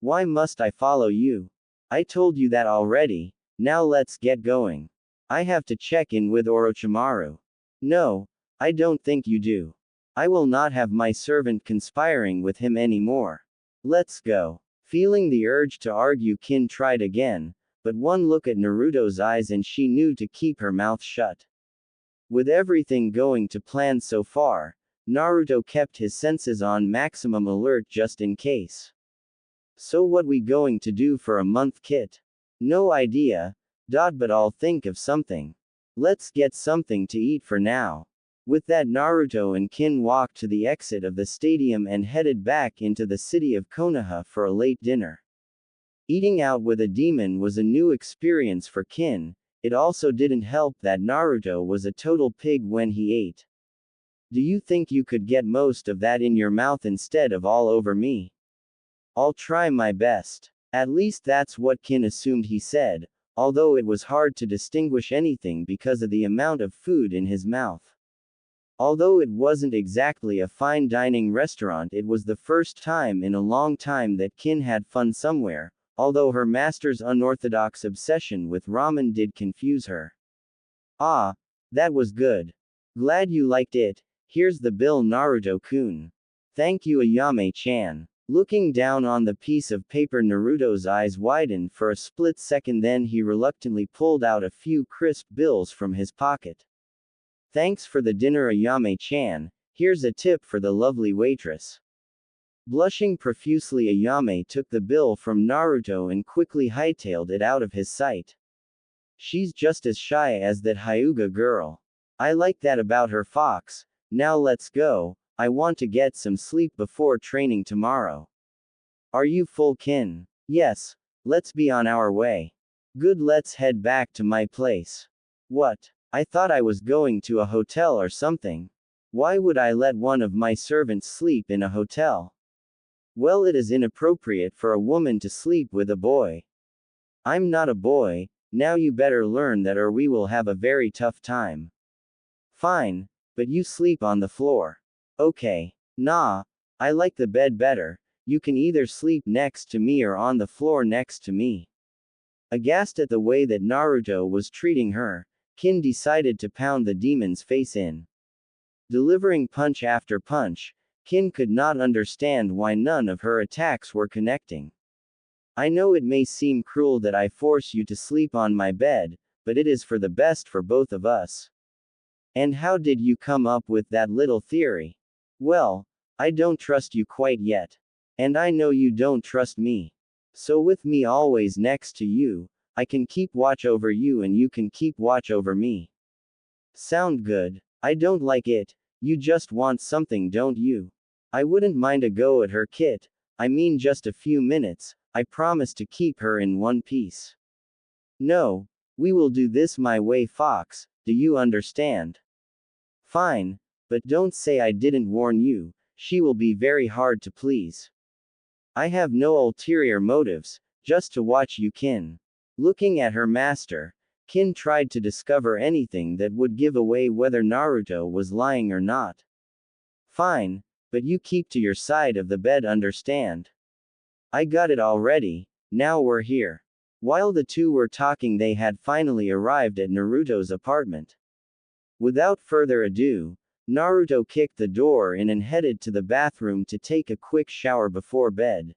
Why must I follow you? I told you that already, now let's get going. I have to check in with Orochimaru. No, I don't think you do. I will not have my servant conspiring with him anymore. Let's go. Feeling the urge to argue, Kin tried again, but one look at Naruto's eyes and she knew to keep her mouth shut. With everything going to plan so far, Naruto kept his senses on maximum alert just in case. So what we going to do for a month, Kit? No idea, but I'll think of something. Let's get something to eat for now. With that, Naruto and Kin walked to the exit of the stadium and headed back into the city of Konoha for a late dinner. Eating out with a demon was a new experience for Kin. It also didn't help that Naruto was a total pig when he ate. Do you think you could get most of that in your mouth instead of all over me? I'll try my best. At least that's what Kin assumed he said, although it was hard to distinguish anything because of the amount of food in his mouth. Although it wasn't exactly a fine dining restaurant, it was the first time in a long time that Kin had fun somewhere, although her master's unorthodox obsession with ramen did confuse her. Ah, that was good. Glad you liked it. Here's the bill, Naruto-kun. Thank you, Ayame-chan. Looking down on the piece of paper, Naruto's eyes widened for a split second, then he reluctantly pulled out a few crisp bills from his pocket. Thanks for the dinner, Ayame-chan. Here's a tip for the lovely waitress. Blushing profusely, Ayame took the bill from Naruto and quickly hightailed it out of his sight. She's just as shy as that Hyuga girl. I like that about her, Fox. Now let's go. I want to get some sleep before training tomorrow. Are you full, Kin? Yes. Let's be on our way. Good, let's head back to my place. What? I thought I was going to a hotel or something. Why would I let one of my servants sleep in a hotel? Well, it is inappropriate for a woman to sleep with a boy. I'm not a boy, now you better learn that or we will have a very tough time. Fine, but you sleep on the floor. Okay. Nah, I like the bed better. You can either sleep next to me or on the floor next to me. Aghast at the way that Naruto was treating her, Kin decided to pound the demon's face in. Delivering punch after punch, Kin could not understand why none of her attacks were connecting. I know it may seem cruel that I force you to sleep on my bed, but it is for the best for both of us. And how did you come up with that little theory? Well, I don't trust you quite yet. And I know you don't trust me. So with me always next to you, I can keep watch over you and you can keep watch over me. Sound good? I don't like it. You just want something, don't you? I wouldn't mind a go at her, Kit. I mean just a few minutes. I promise to keep her in one piece. No, we will do this my way, Fox. Do you understand? Fine, but don't say I didn't warn you. She will be very hard to please. I have no ulterior motives, just to watch you, Kin. Looking at her master, Kin tried to discover anything that would give away whether Naruto was lying or not. Fine, but you keep to your side of the bed, understand? I got it already, now we're here. While the two were talking, they had finally arrived at Naruto's apartment. Without further ado, Naruto kicked the door in and headed to the bathroom to take a quick shower before bed.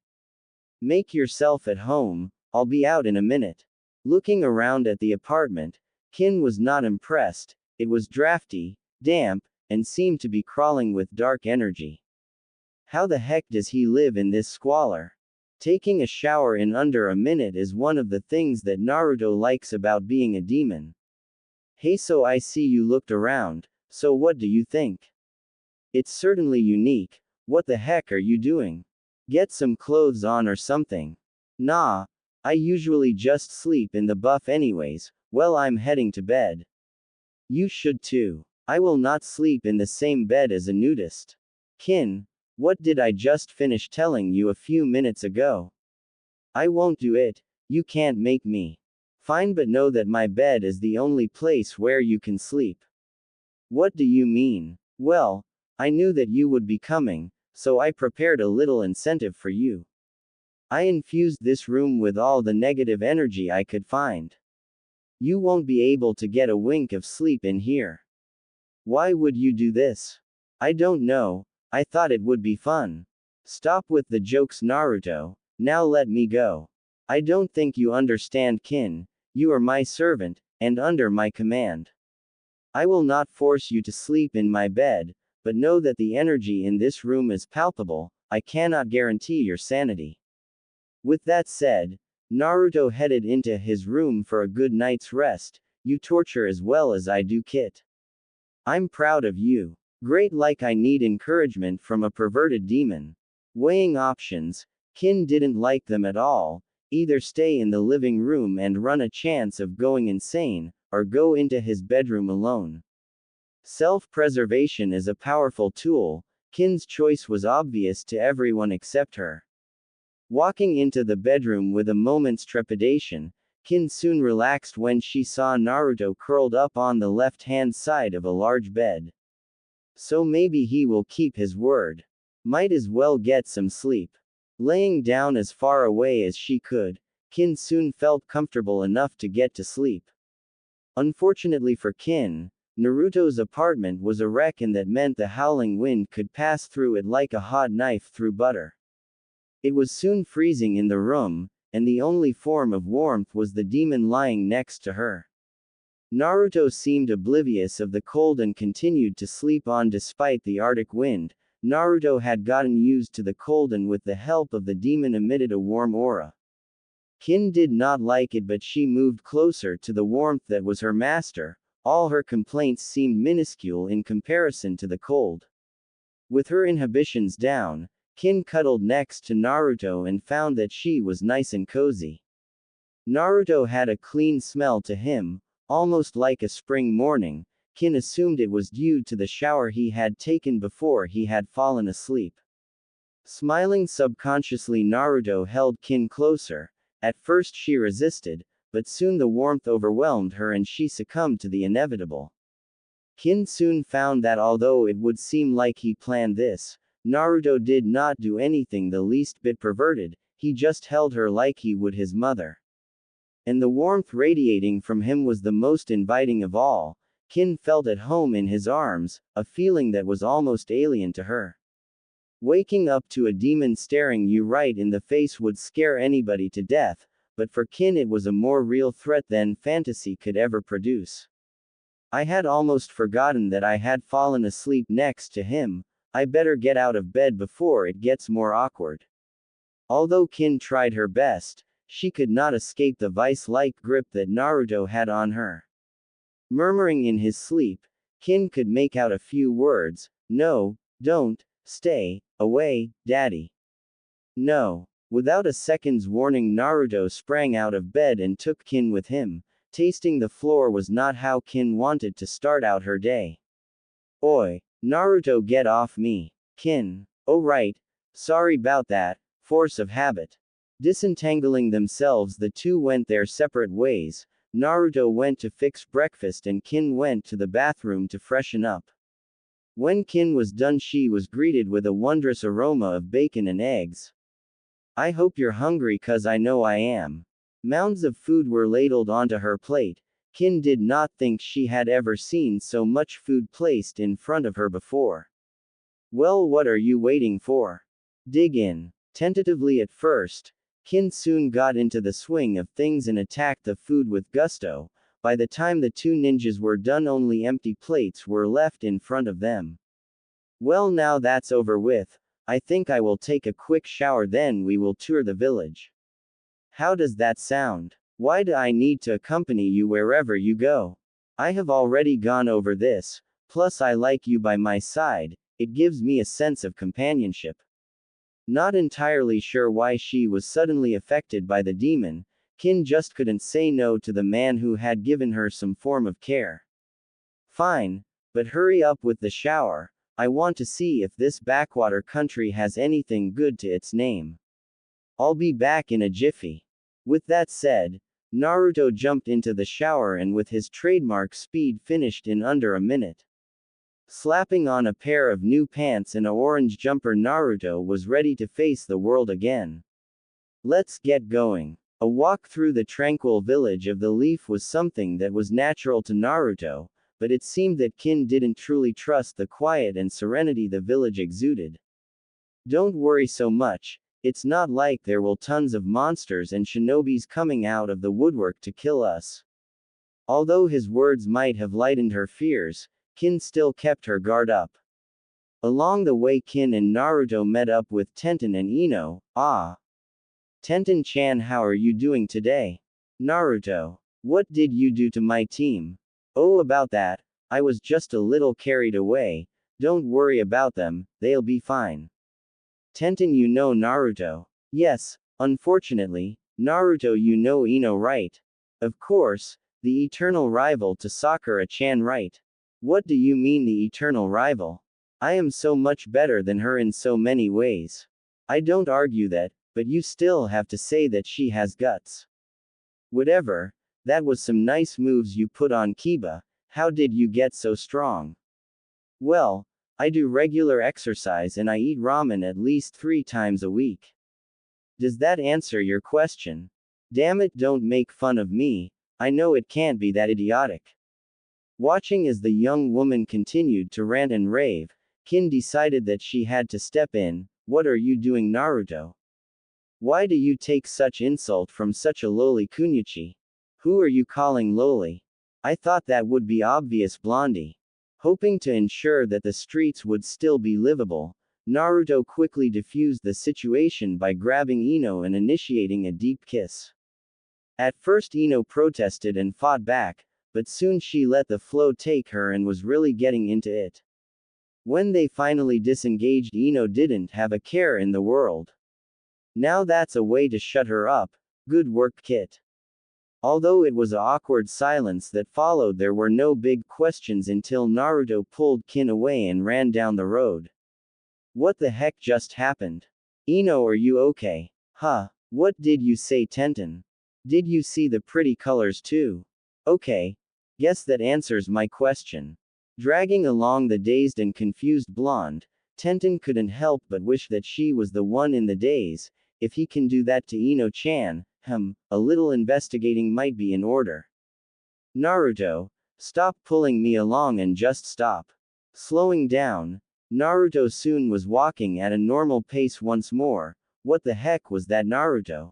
Make yourself at home, I'll be out in a minute. Looking around at the apartment, Kin was not impressed. It was drafty, damp, and seemed to be crawling with dark energy. How the heck does he live in this squalor? Taking a shower in under a minute is one of the things that Naruto likes about being a demon. Hey, so I see you looked around, so what do you think? It's certainly unique. What the heck are you doing? Get some clothes on or something. Nah, I usually just sleep in the buff anyways. Well, I'm heading to bed. You should too. I will not sleep in the same bed as a nudist. Kin, what did I just finish telling you a few minutes ago? I won't do it. You can't make me. Fine, but know that my bed is the only place where you can sleep. What do you mean? Well, I knew that you would be coming, so I prepared a little incentive for you. I infused this room with all the negative energy I could find. You won't be able to get a wink of sleep in here. Why would you do this? I don't know, I thought it would be fun. Stop with the jokes, Naruto. Now let me go. I don't think you understand, Kin. You are my servant, and under my command. I will not force you to sleep in my bed, but know that the energy in this room is palpable. I cannot guarantee your sanity. With that said, Naruto headed into his room for a good night's rest. You torture as well as I do, Kit. I'm proud of you. Great, like I need encouragement from a perverted demon. Weighing options, Kin didn't like them at all. Either stay in the living room and run a chance of going insane, or go into his bedroom alone. Self-preservation is a powerful tool. Kin's choice was obvious to everyone except her. Walking into the bedroom with a moment's trepidation, Kin soon relaxed when she saw Naruto curled up on the left-hand side of a large bed. So maybe he will keep his word. Might as well get some sleep. Laying down as far away as she could, Kin soon felt comfortable enough to get to sleep. Unfortunately for Kin, Naruto's apartment was a wreck, and that meant the howling wind could pass through it like a hot knife through butter. It was soon freezing in the room, and the only form of warmth was the demon lying next to her. Naruto seemed oblivious of the cold and continued to sleep on despite the Arctic wind. Naruto had gotten used to the cold and with the help of the demon emitted a warm aura. Kin did not like it, but she moved closer to the warmth that was her master. All her complaints seemed minuscule in comparison to the cold. With her inhibitions down, Kin cuddled next to Naruto and found that she was nice and cozy. Naruto had a clean smell to him, almost like a spring morning. Kin assumed it was due to the shower he had taken before he had fallen asleep. Smiling subconsciously, Naruto held Kin closer. At first she resisted, but soon the warmth overwhelmed her and she succumbed to the inevitable. Kin soon found that although it would seem like he planned this, Naruto did not do anything the least bit perverted. He just held her like he would his mother. And the warmth radiating from him was the most inviting of all. Kin felt at home in his arms, a feeling that was almost alien to her. Waking up to a demon staring you right in the face would scare anybody to death, but for Kin it was a more real threat than fantasy could ever produce. I had almost forgotten that I had fallen asleep next to him. I better get out of bed before it gets more awkward. Although Kin tried her best, she could not escape the vice-like grip that Naruto had on her. Murmuring in his sleep, Kin could make out a few words. No, don't, stay, away, daddy. No. Without a second's warning, Naruto sprang out of bed and took Kin with him. Tasting the floor was not how Kin wanted to start out her day. Oi, Naruto, get off me. Kin. Oh right. Sorry about that. Force of habit. Disentangling themselves, the two went their separate ways. Naruto went to fix breakfast and Kin went to the bathroom to freshen up. When Kin was done, she was greeted with a wondrous aroma of bacon and eggs. I hope you're hungry, 'cause I know I am. Mounds of food were ladled onto her plate. Kin did not think she had ever seen so much food placed in front of her before. Well, what are you waiting for? Dig in. Tentatively at first, Kin soon got into the swing of things and attacked the food with gusto. By the time the two ninjas were done, only empty plates were left in front of them. Well, now that's over with, I think I will take a quick shower, then we will tour the village. How does that sound? Why do I need to accompany you wherever you go? I have already gone over this, plus I like you by my side, it gives me a sense of companionship. Not entirely sure why she was suddenly affected by the demon, Kin just couldn't say no to the man who had given her some form of care. Fine, but hurry up with the shower, I want to see if this backwater country has anything good to its name. I'll be back in a jiffy. With that said, Naruto jumped into the shower and with his trademark speed finished in under a minute. Slapping on a pair of new pants and an orange jumper, Naruto was ready to face the world again. Let's get going. A walk through the tranquil village of the Leaf was something that was natural to Naruto, but it seemed that Kin didn't truly trust the quiet and serenity the village exuded. Don't worry so much, it's not like there will tons of monsters and shinobis coming out of the woodwork to kill us. Although his words might have lightened her fears, Kin still kept her guard up. Along the way, Kin and Naruto met up with Tenten and Ino. Ah. Tenten-chan, how are you doing today? Naruto. What did you do to my team? Oh, about that, I was just a little carried away. Don't worry about them, they'll be fine. Tenten, you know Naruto? Yes, unfortunately, Naruto, you know Ino, right? Of course, the eternal rival to Sakura-chan, right? What do you mean the eternal rival? I am so much better than her in so many ways. I don't argue that, but you still have to say that she has guts. Whatever, that was some nice moves you put on Kiba. How did you get so strong? Well, I do regular exercise and I eat ramen at least 3 times a week. Does that answer your question? Damn it, don't make fun of me, I know it can't be that idiotic. Watching as the young woman continued to rant and rave, Kin decided that she had to step in. What are you doing, Naruto? Why do you take such insult from such a lowly kunyuchi? Who are you calling lowly? I thought that would be obvious, Blondie. Hoping to ensure that the streets would still be livable, Naruto quickly diffused the situation by grabbing Ino and initiating a deep kiss. At first Ino protested and fought back, but soon she let the flow take her and was really getting into it. When they finally disengaged, Ino didn't have a care in the world. Now that's a way to shut her up. Good work, Kit. Although it was an awkward silence that followed, there were no big questions until Naruto pulled Kin away and ran down the road. What the heck just happened? Ino, are you okay? Huh? What did you say, Tenten? Did you see the pretty colors too? Okay. Guess that answers my question. Dragging along the dazed and confused blonde, Tenten couldn't help but wish that she was the one in the daze. If he can do that to Ino-chan, a little investigating might be in order. Naruto, stop pulling me along and just stop. Slowing down, Naruto soon was walking at a normal pace once more. What the heck was that, Naruto?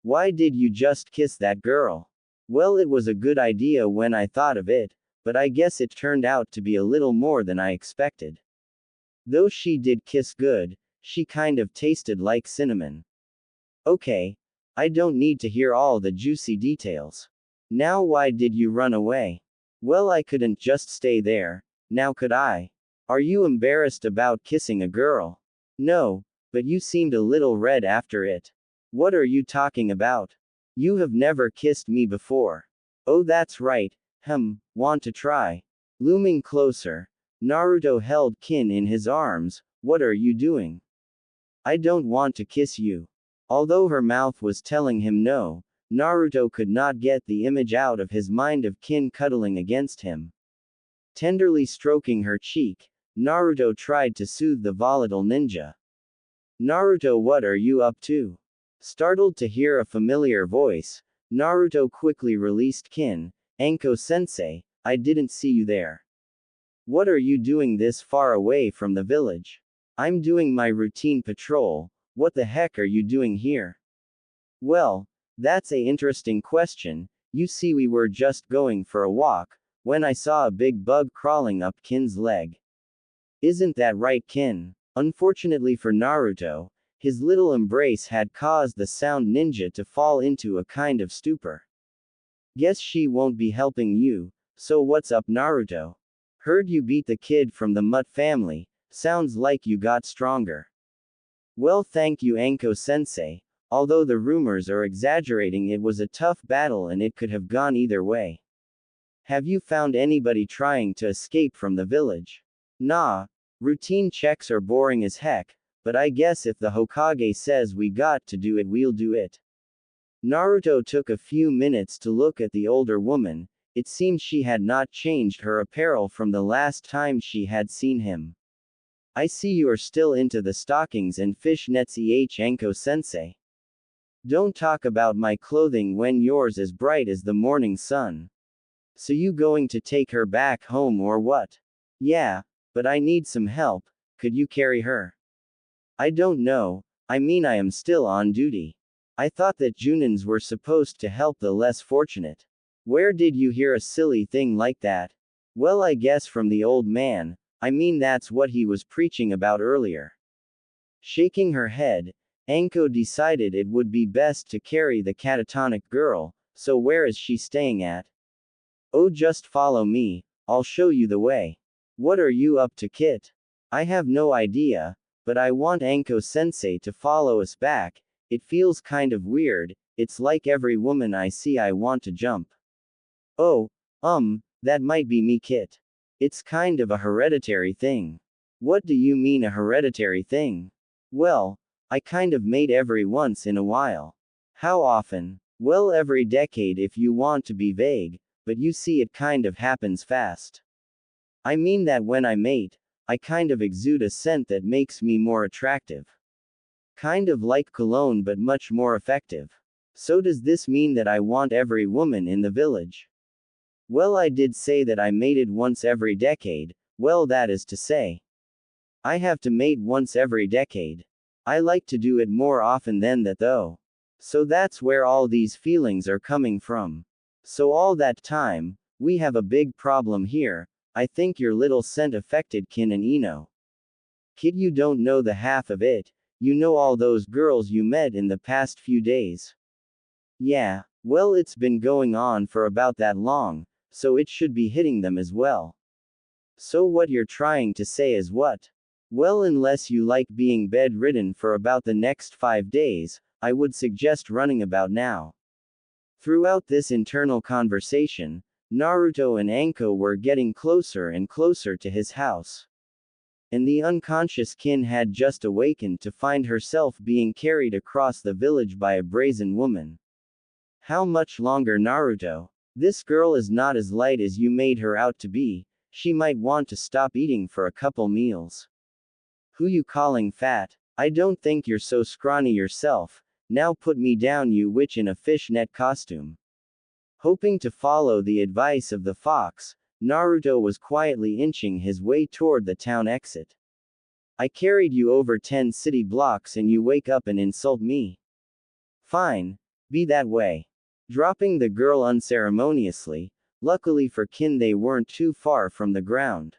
Why did you just kiss that girl? Well, it was a good idea when I thought of it, but I guess it turned out to be a little more than I expected. Though she did kiss good, she kind of tasted like cinnamon. Okay, I don't need to hear all the juicy details. Now why did you run away? Well, I couldn't just stay there, now could I? Are you embarrassed about kissing a girl? No, but you seemed a little red after it. What are you talking about? You have never kissed me before. Oh, that's right, want to try? Looming closer, Naruto held Kin in his arms. What are you doing? I don't want to kiss you. Although her mouth was telling him no, Naruto could not get the image out of his mind of Kin cuddling against him. Tenderly stroking her cheek, Naruto tried to soothe the volatile ninja. Naruto, what are you up to? Startled to hear a familiar voice, Naruto quickly released Kin. Anko-sensei, I didn't see you there. What are you doing this far away from the village? I'm doing my routine patrol. What the heck are you doing here? Well, that's a interesting question. You see, we were just going for a walk, when I saw a big bug crawling up Kin's leg. Isn't that right, Kin? Unfortunately for Naruto, his little embrace had caused the sound ninja to fall into a kind of stupor. Guess she won't be helping you, so what's up, Naruto? Heard you beat the kid from the Mutt family, sounds like you got stronger. Well, thank you, Anko-sensei. Although the rumors are exaggerating, it was a tough battle and it could have gone either way. Have you found anybody trying to escape from the village? Nah, routine checks are boring as heck, but I guess if the Hokage says we got to do it, we'll do it. Naruto took a few minutes to look at the older woman. It seemed she had not changed her apparel from the last time she had seen him. I see you are still into the stockings and fishnets, Anko-sensei. Don't talk about my clothing when yours is bright as the morning sun. So you going to take her back home or what? Yeah, but I need some help. Could you carry her? I don't know, I mean, I am still on duty. I thought that Junins were supposed to help the less fortunate. Where did you hear a silly thing like that? Well, I guess from the old man. I mean, that's what he was preaching about earlier. Shaking her head, Anko decided it would be best to carry the catatonic girl. So where is she staying at? Oh, just follow me, I'll show you the way. What are you up to, Kit? I have no idea, but I want Anko-sensei to follow us back. It feels kind of weird, it's like every woman I see I want to jump. Oh, that might be me, Kit. It's kind of a hereditary thing. What do you mean, a hereditary thing? Well, I kind of mate every once in a while. How often? Well, every decade if you want to be vague, but you see, it kind of happens fast. I mean that when I mate, I kind of exude a scent that makes me more attractive. Kind of like cologne, but much more effective. So does this mean that I want every woman in the village? Well, I did say that I mated once every decade. Well, that is to say, I have to mate once every decade. I like to do it more often than that though. So that's where all these feelings are coming from. So all that time, we have a big problem here. I think your little scent affected Kin and Ino. Kid, you don't know the half of it. You know all those girls you met in the past few days. Yeah, well, it's been going on for about that long, so it should be hitting them as well. So what you're trying to say is what? Well, unless you like being bedridden for about the next 5 days, I would suggest running about now. Throughout this internal conversation, Naruto and Anko were getting closer and closer to his house. And the unconscious Kin had just awakened to find herself being carried across the village by a brazen woman. How much longer, Naruto? This girl is not as light as you made her out to be. She might want to stop eating for a couple meals. Who you calling fat? I don't think you're so scrawny yourself. Now put me down, you witch in a fishnet costume. Hoping to follow the advice of the fox, Naruto was quietly inching his way toward the town exit. I carried you over 10 city blocks and you wake up and insult me. Fine. Be that way. Dropping the girl unceremoniously, Luckily for Kin they weren't too far from the ground.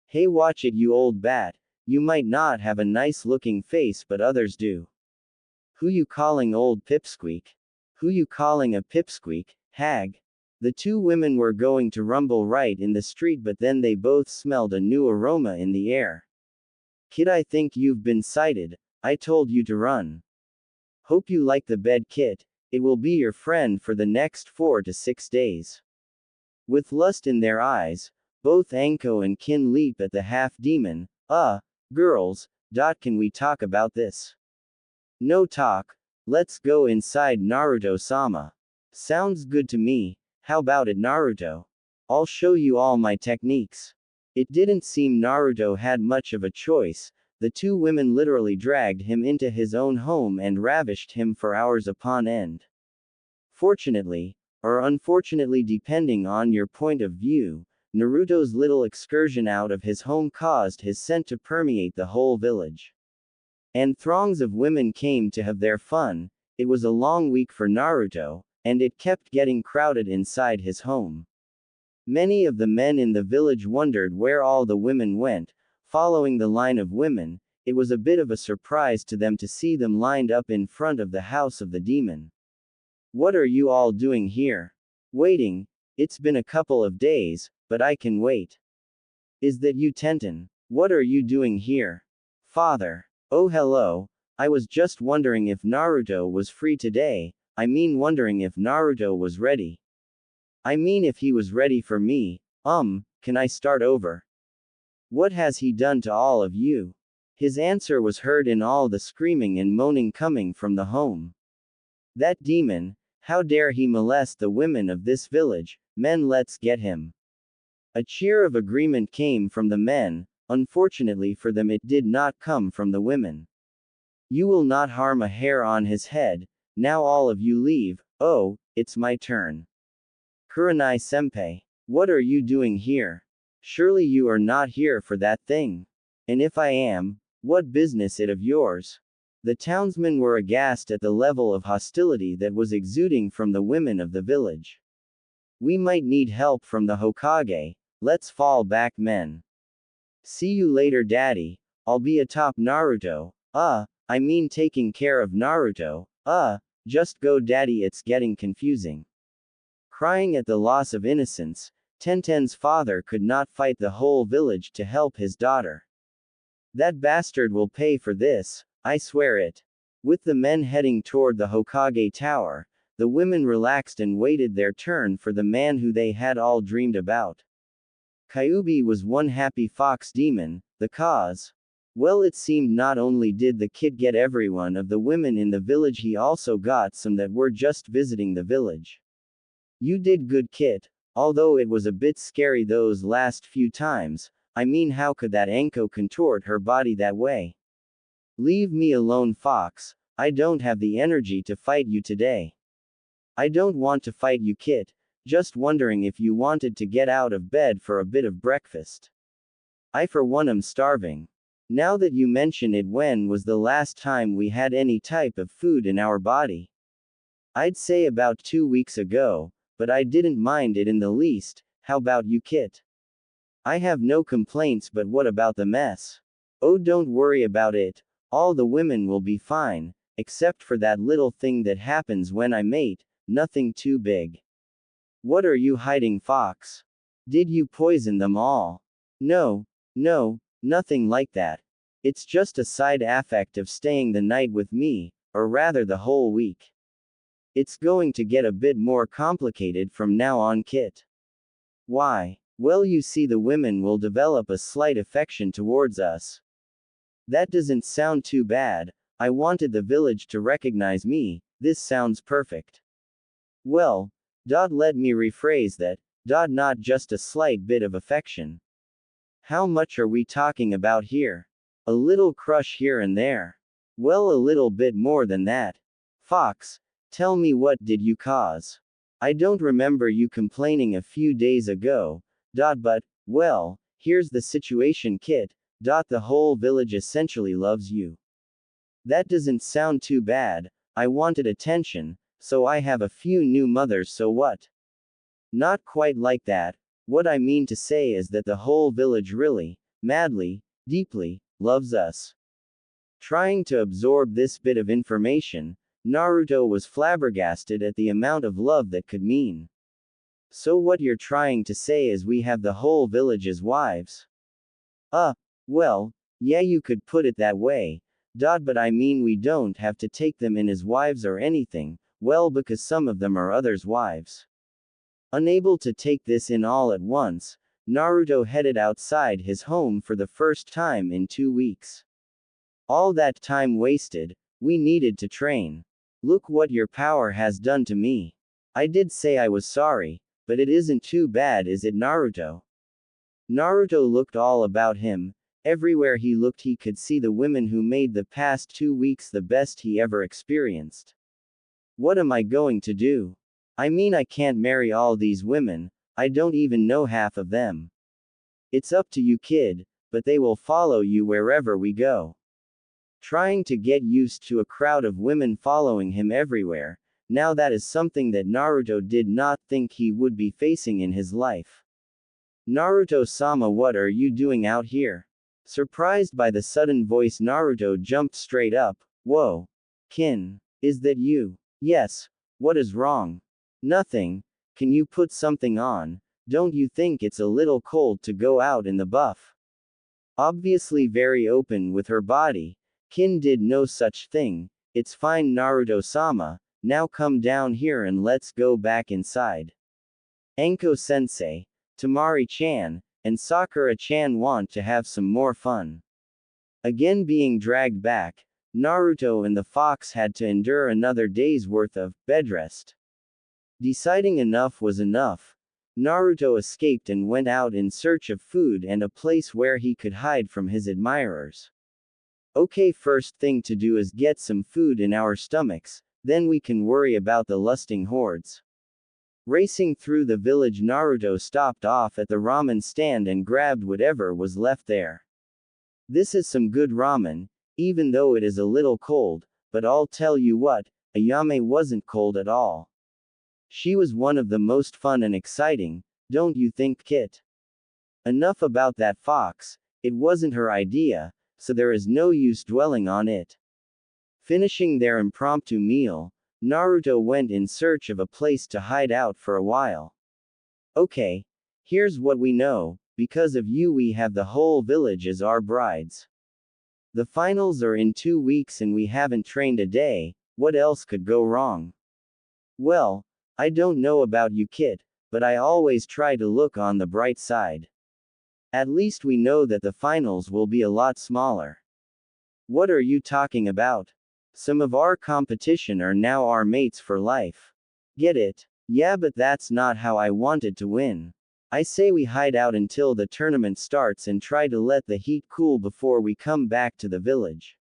Hey watch it you old bat, you might not have a nice looking face but others do. Who you calling old pipsqueak? Who you calling a pipsqueak, hag? The two women were going to rumble right in the street but then they both smelled a new aroma in the air. Kid I think you've been sighted, I told you to run. Hope you like the bed kit, it will be your friend for the next 4 to 6 days. With lust in their eyes, both Anko and Kin leap at the half-demon. Girls, can we talk about this? No talk, let's go inside Naruto-sama. Sounds good to me, how about it Naruto? I'll show you all my techniques. It didn't seem Naruto had much of a choice, the two women literally dragged him into his own home and ravished him for hours upon end. Fortunately, or unfortunately depending on your point of view, Naruto's little excursion out of his home caused his scent to permeate the whole village. And throngs of women came to have their fun. It was a long week for Naruto, and it kept getting crowded inside his home. Many of the men in the village wondered where all the women went, following the line of women. It was a bit of a surprise to them to see them lined up in front of the house of the demon. What are you all doing here? Waiting. It's been a couple of days, but I can wait. Is that you Tenten? What are you doing here? Father. Oh hello, I was just wondering if Naruto was free today, I mean wondering if Naruto was ready. I mean if he was ready for me, can I start over? What has he done to all of you? His answer was heard in all the screaming and moaning coming from the home. That demon, how dare he molest the women of this village, men let's get him. A cheer of agreement came from the men. Unfortunately for them it did not come from the women. You will not harm a hair on his head, now all of you leave. Oh, it's my turn. Kurenai senpai. What are you doing here? Surely you are not here for that thing. And if I am, what business it of yours? The townsmen were aghast at the level of hostility that was exuding from the women of the village. We might need help from the Hokage, let's fall back men. See you later daddy, I'll be atop Naruto, I mean taking care of Naruto, just go daddy it's getting confusing. Crying at the loss of innocence, Tenten's father could not fight the whole village to help his daughter. That bastard will pay for this, I swear it. With the men heading toward the Hokage tower, the women relaxed and waited their turn for the man who they had all dreamed about. Kyuubi was one happy fox demon, the cause. Well it seemed not only did the kid get everyone of the women in the village he also got some that were just visiting the village. You did good kid, although it was a bit scary those last few times, I mean how could that Anko contort her body that way? Leave me alone fox, I don't have the energy to fight you today. I don't want to fight you kid. Just wondering if you wanted to get out of bed for a bit of breakfast. I for one am starving. Now that you mention it, when was the last time we had any type of food in our body? I'd say about 2 weeks ago, but I didn't mind it in the least. How about you Kit? I have no complaints, but what about the mess? Oh don't worry about it, all the women will be fine, except for that little thing that happens when I mate, nothing too big. What are you hiding fox? Did you poison them all? No, nothing like that. It's just a side effect of staying the night with me, or rather the whole week. It's going to get a bit more complicated from now on Kit. Why? Well you see the women will develop a slight affection towards us. That doesn't sound too bad, I wanted the village to recognize me, this sounds perfect. Well, let me rephrase that, not just a slight bit of affection. How much are we talking about here? A little crush here and there. Well a little bit more than that. Fox, tell me what did you cause? I don't remember you complaining a few days ago, but, well, here's the situation Kit, the whole village essentially loves you. That doesn't sound too bad, I wanted attention, so I have a few new mothers so what? Not quite like that. What I mean to say is that the whole village really, madly, deeply, loves us. Trying to absorb this bit of information, Naruto was flabbergasted at the amount of love that could mean. So what you're trying to say is we have the whole village as wives? Uh, well, yeah, you could put it that way. But I mean we don't have to take them in as wives or anything, well, because some of them are others' wives. Unable to take this in all at once, Naruto headed outside his home for the first time in 2 weeks. All that time wasted, we needed to train. Look what your power has done to me. I did say I was sorry, but it isn't too bad, is it, Naruto? Naruto looked all about him. Everywhere he looked he could see the women who made the past 2 weeks the best he ever experienced. What am I going to do? I mean, I can't marry all these women, I don't even know half of them. It's up to you, kid, but they will follow you wherever we go. Trying to get used to a crowd of women following him everywhere, now that is something that Naruto did not think he would be facing in his life. Naruto-sama, what are you doing out here? Surprised by the sudden voice, Naruto jumped straight up. Whoa. Kin. Is that you? Yes. What is wrong? Nothing. Can you put something on? Don't you think it's a little cold to go out in the buff? Obviously very open with her body, Kin did no such thing. It's fine, Naruto-sama, now come down here and let's go back inside. Anko-sensei, Tamari-chan, and Sakura-chan want to have some more fun. Again being dragged back, Naruto and the fox had to endure another day's worth of bed rest. Deciding enough was enough, Naruto escaped and went out in search of food and a place where he could hide from his admirers. Okay, first thing to do is get some food in our stomachs, then we can worry about the lusting hordes. Racing through the village, Naruto stopped off at the ramen stand and grabbed whatever was left there. This is some good ramen, even though it is a little cold, but I'll tell you what, Ayame wasn't cold at all. She was one of the most fun and exciting, don't you think, Kit? Enough about that fox, it wasn't her idea, so there is no use dwelling on it. Finishing their impromptu meal, Naruto went in search of a place to hide out for a while. Okay, here's what we know, because of you we have the whole village as our brides. The finals are in 2 weeks and we haven't trained a day, what else could go wrong? Well, I don't know about you, Kit, but I always try to look on the bright side. At least we know that the finals will be a lot smaller. What are you talking about? Some of our competition are now our mates for life. Get it? Yeah, but that's not how I wanted to win. I say we hide out until the tournament starts and try to let the heat cool before we come back to the village.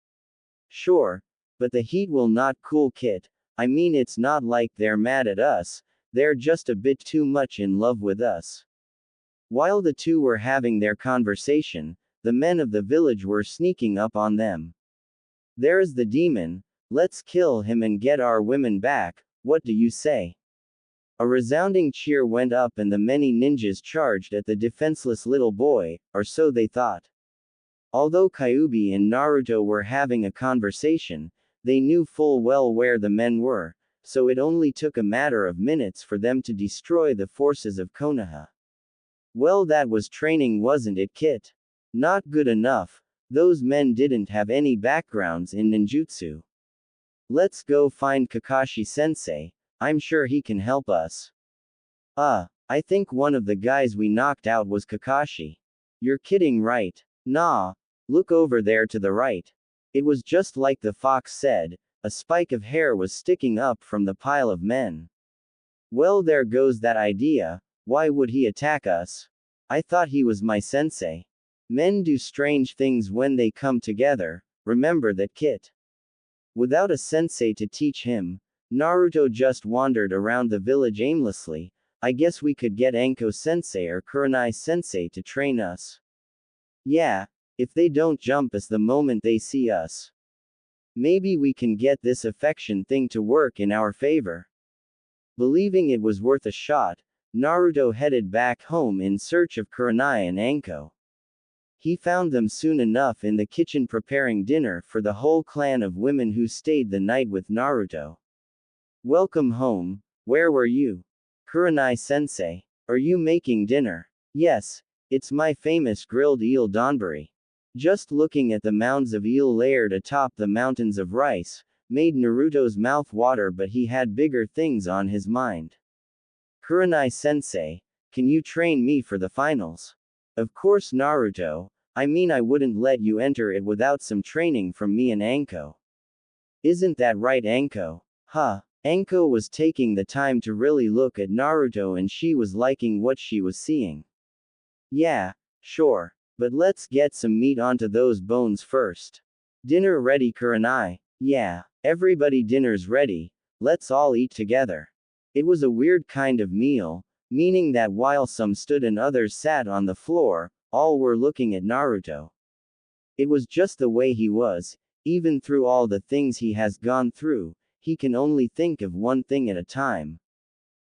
Sure, but the heat will not cool, Kit. I mean, it's not like they're mad at us, they're just a bit too much in love with us. While the two were having their conversation, the men of the village were sneaking up on them. There is the demon, let's kill him and get our women back, what do you say? A resounding cheer went up and the many ninjas charged at the defenseless little boy, or so they thought. Although Kyuubi and Naruto were having a conversation, they knew full well where the men were, so it only took a matter of minutes for them to destroy the forces of Konoha. Well, that was training, wasn't it, Kit? Not good enough, those men didn't have any backgrounds in ninjutsu. Let's go find Kakashi-sensei, I'm sure he can help us. I think one of the guys we knocked out was Kakashi. You're kidding, right? Nah, look over there to the right. It was just like the fox said, a spike of hair was sticking up from the pile of men. Well, there goes that idea, why would he attack us? I thought he was my sensei. Men do strange things when they come together, remember that, Kit. Without a sensei to teach him, Naruto just wandered around the village aimlessly. I guess we could get Anko-sensei or Kurenai-sensei to train us. Yeah, if they don't jump us the moment they see us. Maybe we can get this affection thing to work in our favor. Believing it was worth a shot, Naruto headed back home in search of Kurenai and Anko. He found them soon enough in the kitchen preparing dinner for the whole clan of women who stayed the night with Naruto. Welcome home, where were you? Kurenai-sensei. Are you making dinner? Yes, it's my famous grilled eel donburi. Just looking at the mounds of eel layered atop the mountains of rice, made Naruto's mouth water, but he had bigger things on his mind. Kurenai-sensei, can you train me for the finals? Of course Naruto, I mean I wouldn't let you enter it without some training from me and Anko. Isn't that right Anko? Huh. Anko was taking the time to really look at Naruto and she was liking what she was seeing. Yeah, sure. But let's get some meat onto those bones first. Dinner ready Kurenai? Yeah. Everybody dinner's ready, let's all eat together. It was a weird kind of meal, meaning that while some stood and others sat on the floor, all were looking at Naruto. It was just the way he was, even through all the things he has gone through, he can only think of one thing at a time.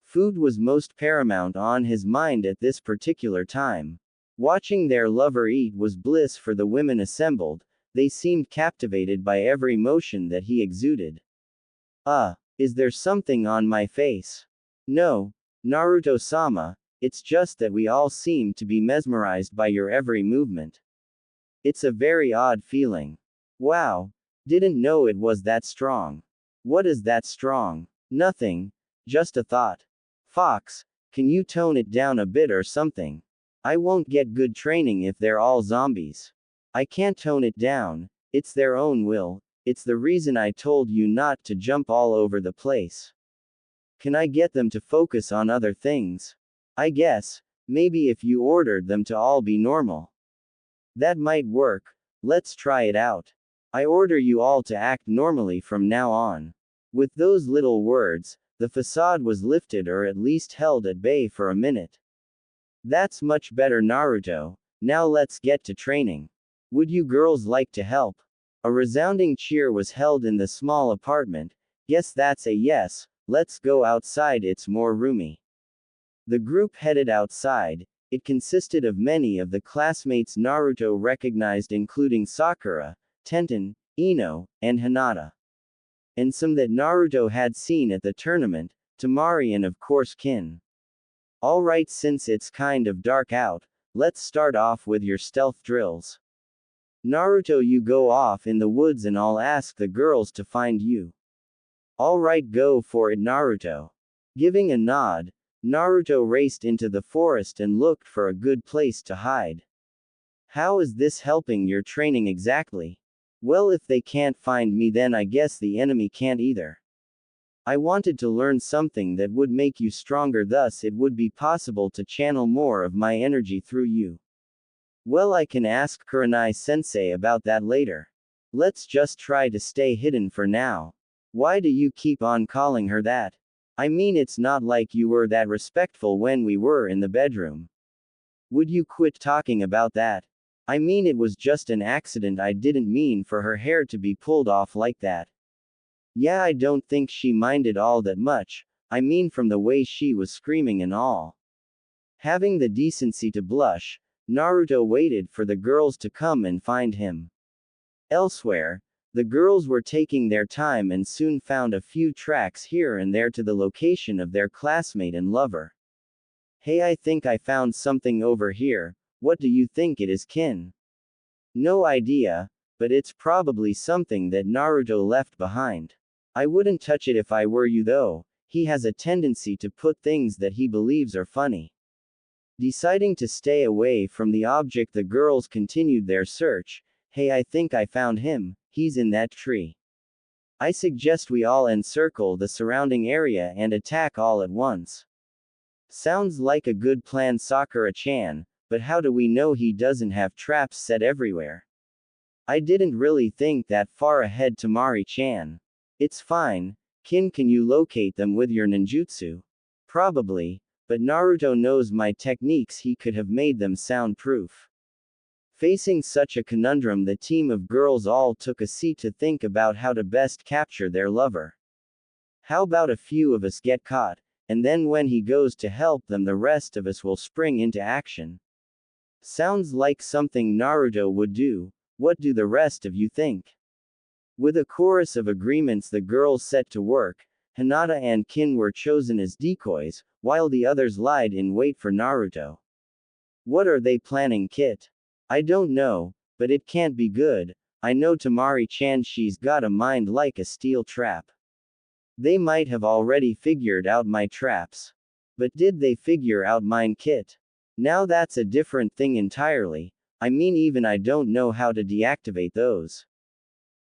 Food was most paramount on his mind at this particular time. Watching their lover eat was bliss for the women assembled, they seemed captivated by every motion that he exuded. Is there something on my face? No, Naruto-sama, it's just that we all seem to be mesmerized by your every movement. It's a very odd feeling. Wow. Didn't know it was that strong. What is that strong? Nothing. Just a thought. Fox, can you tone it down a bit or something? I won't get good training if they're all zombies. I can't tone it down, it's their own will, it's the reason I told you not to jump all over the place. Can I get them to focus on other things? I guess, maybe if you ordered them to all be normal. That might work, let's try it out. I order you all to act normally from now on. With those little words, the facade was lifted or at least held at bay for a minute. That's much better Naruto, now let's get to training. Would you girls like to help? A resounding cheer was held in the small apartment. Guess that's a yes, let's go outside, it's more roomy. The group headed outside. It consisted of many of the classmates Naruto recognized, including Sakura, Tenten, Ino, and Hinata. And some that Naruto had seen at the tournament, Temari and of course Kin. Alright, since it's kind of dark out, let's start off with your stealth drills. Naruto, you go off in the woods and I'll ask the girls to find you. Alright, go for it Naruto. Giving a nod, Naruto raced into the forest and looked for a good place to hide. How is this helping your training exactly? Well, if they can't find me, then I guess the enemy can't either. I wanted to learn something that would make you stronger, thus it would be possible to channel more of my energy through you. Well, I can ask Kurenai-sensei about that later. Let's just try to stay hidden for now. Why do you keep on calling her that? I mean, it's not like you were that respectful when we were in the bedroom. Would you quit talking about that? I mean, it was just an accident, I didn't mean for her hair to be pulled off like that. Yeah, I don't think she minded all that much, I mean from the way she was screaming and all. Having the decency to blush, Naruto waited for the girls to come and find him. Elsewhere, the girls were taking their time and soon found a few tracks here and there to the location of their classmate and lover. Hey, I think I found something over here, what do you think it is, Kin? No idea, but it's probably something that Naruto left behind. I wouldn't touch it if I were you though, he has a tendency to put things that he believes are funny. Deciding to stay away from the object, the girls continued their search. Hey, I think I found him, he's in that tree. I suggest we all encircle the surrounding area and attack all at once. Sounds like a good plan, Sakura-chan, but how do we know he doesn't have traps set everywhere? I didn't really think that far ahead, Temari-chan. It's fine, Kin, can you locate them with your ninjutsu? Probably, but Naruto knows my techniques, he could have made them soundproof. Facing such a conundrum, the team of girls all took a seat to think about how to best capture their lover. How about a few of us get caught, and then when he goes to help them, the rest of us will spring into action. Sounds like something Naruto would do. What do the rest of you think? With a chorus of agreements, the girls set to work. Hinata and Kin were chosen as decoys, while the others lied in wait for Naruto. What are they planning, Kit? I don't know, but it can't be good. I know Tamari-chan, she's got a mind like a steel trap. They might have already figured out my traps. But did they figure out mine, Kit? Now that's a different thing entirely. I mean, even I don't know how to deactivate those.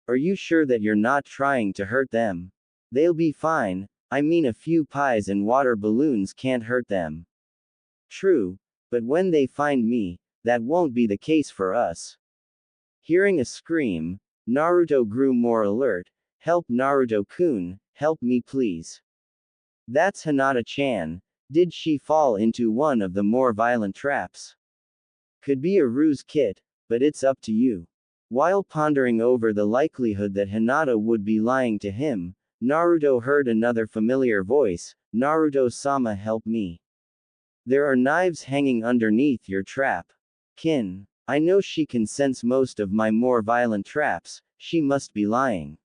Are you sure that you're not trying to hurt them? They'll be fine. I mean, a few pies and water balloons can't hurt them. True, but when they find me, that won't be the case for us. Hearing a scream, Naruto grew more alert. Help, Naruto-kun, help me please. That's Hinata-chan. Did she fall into one of the more violent traps? Could be a ruse, Kit, but it's up to you. While pondering over the likelihood that Hinata would be lying to him, Naruto heard another familiar voice, Naruto-sama, help me. There are knives hanging underneath your trap. Kin. I know she can sense most of my more violent traps, she must be lying.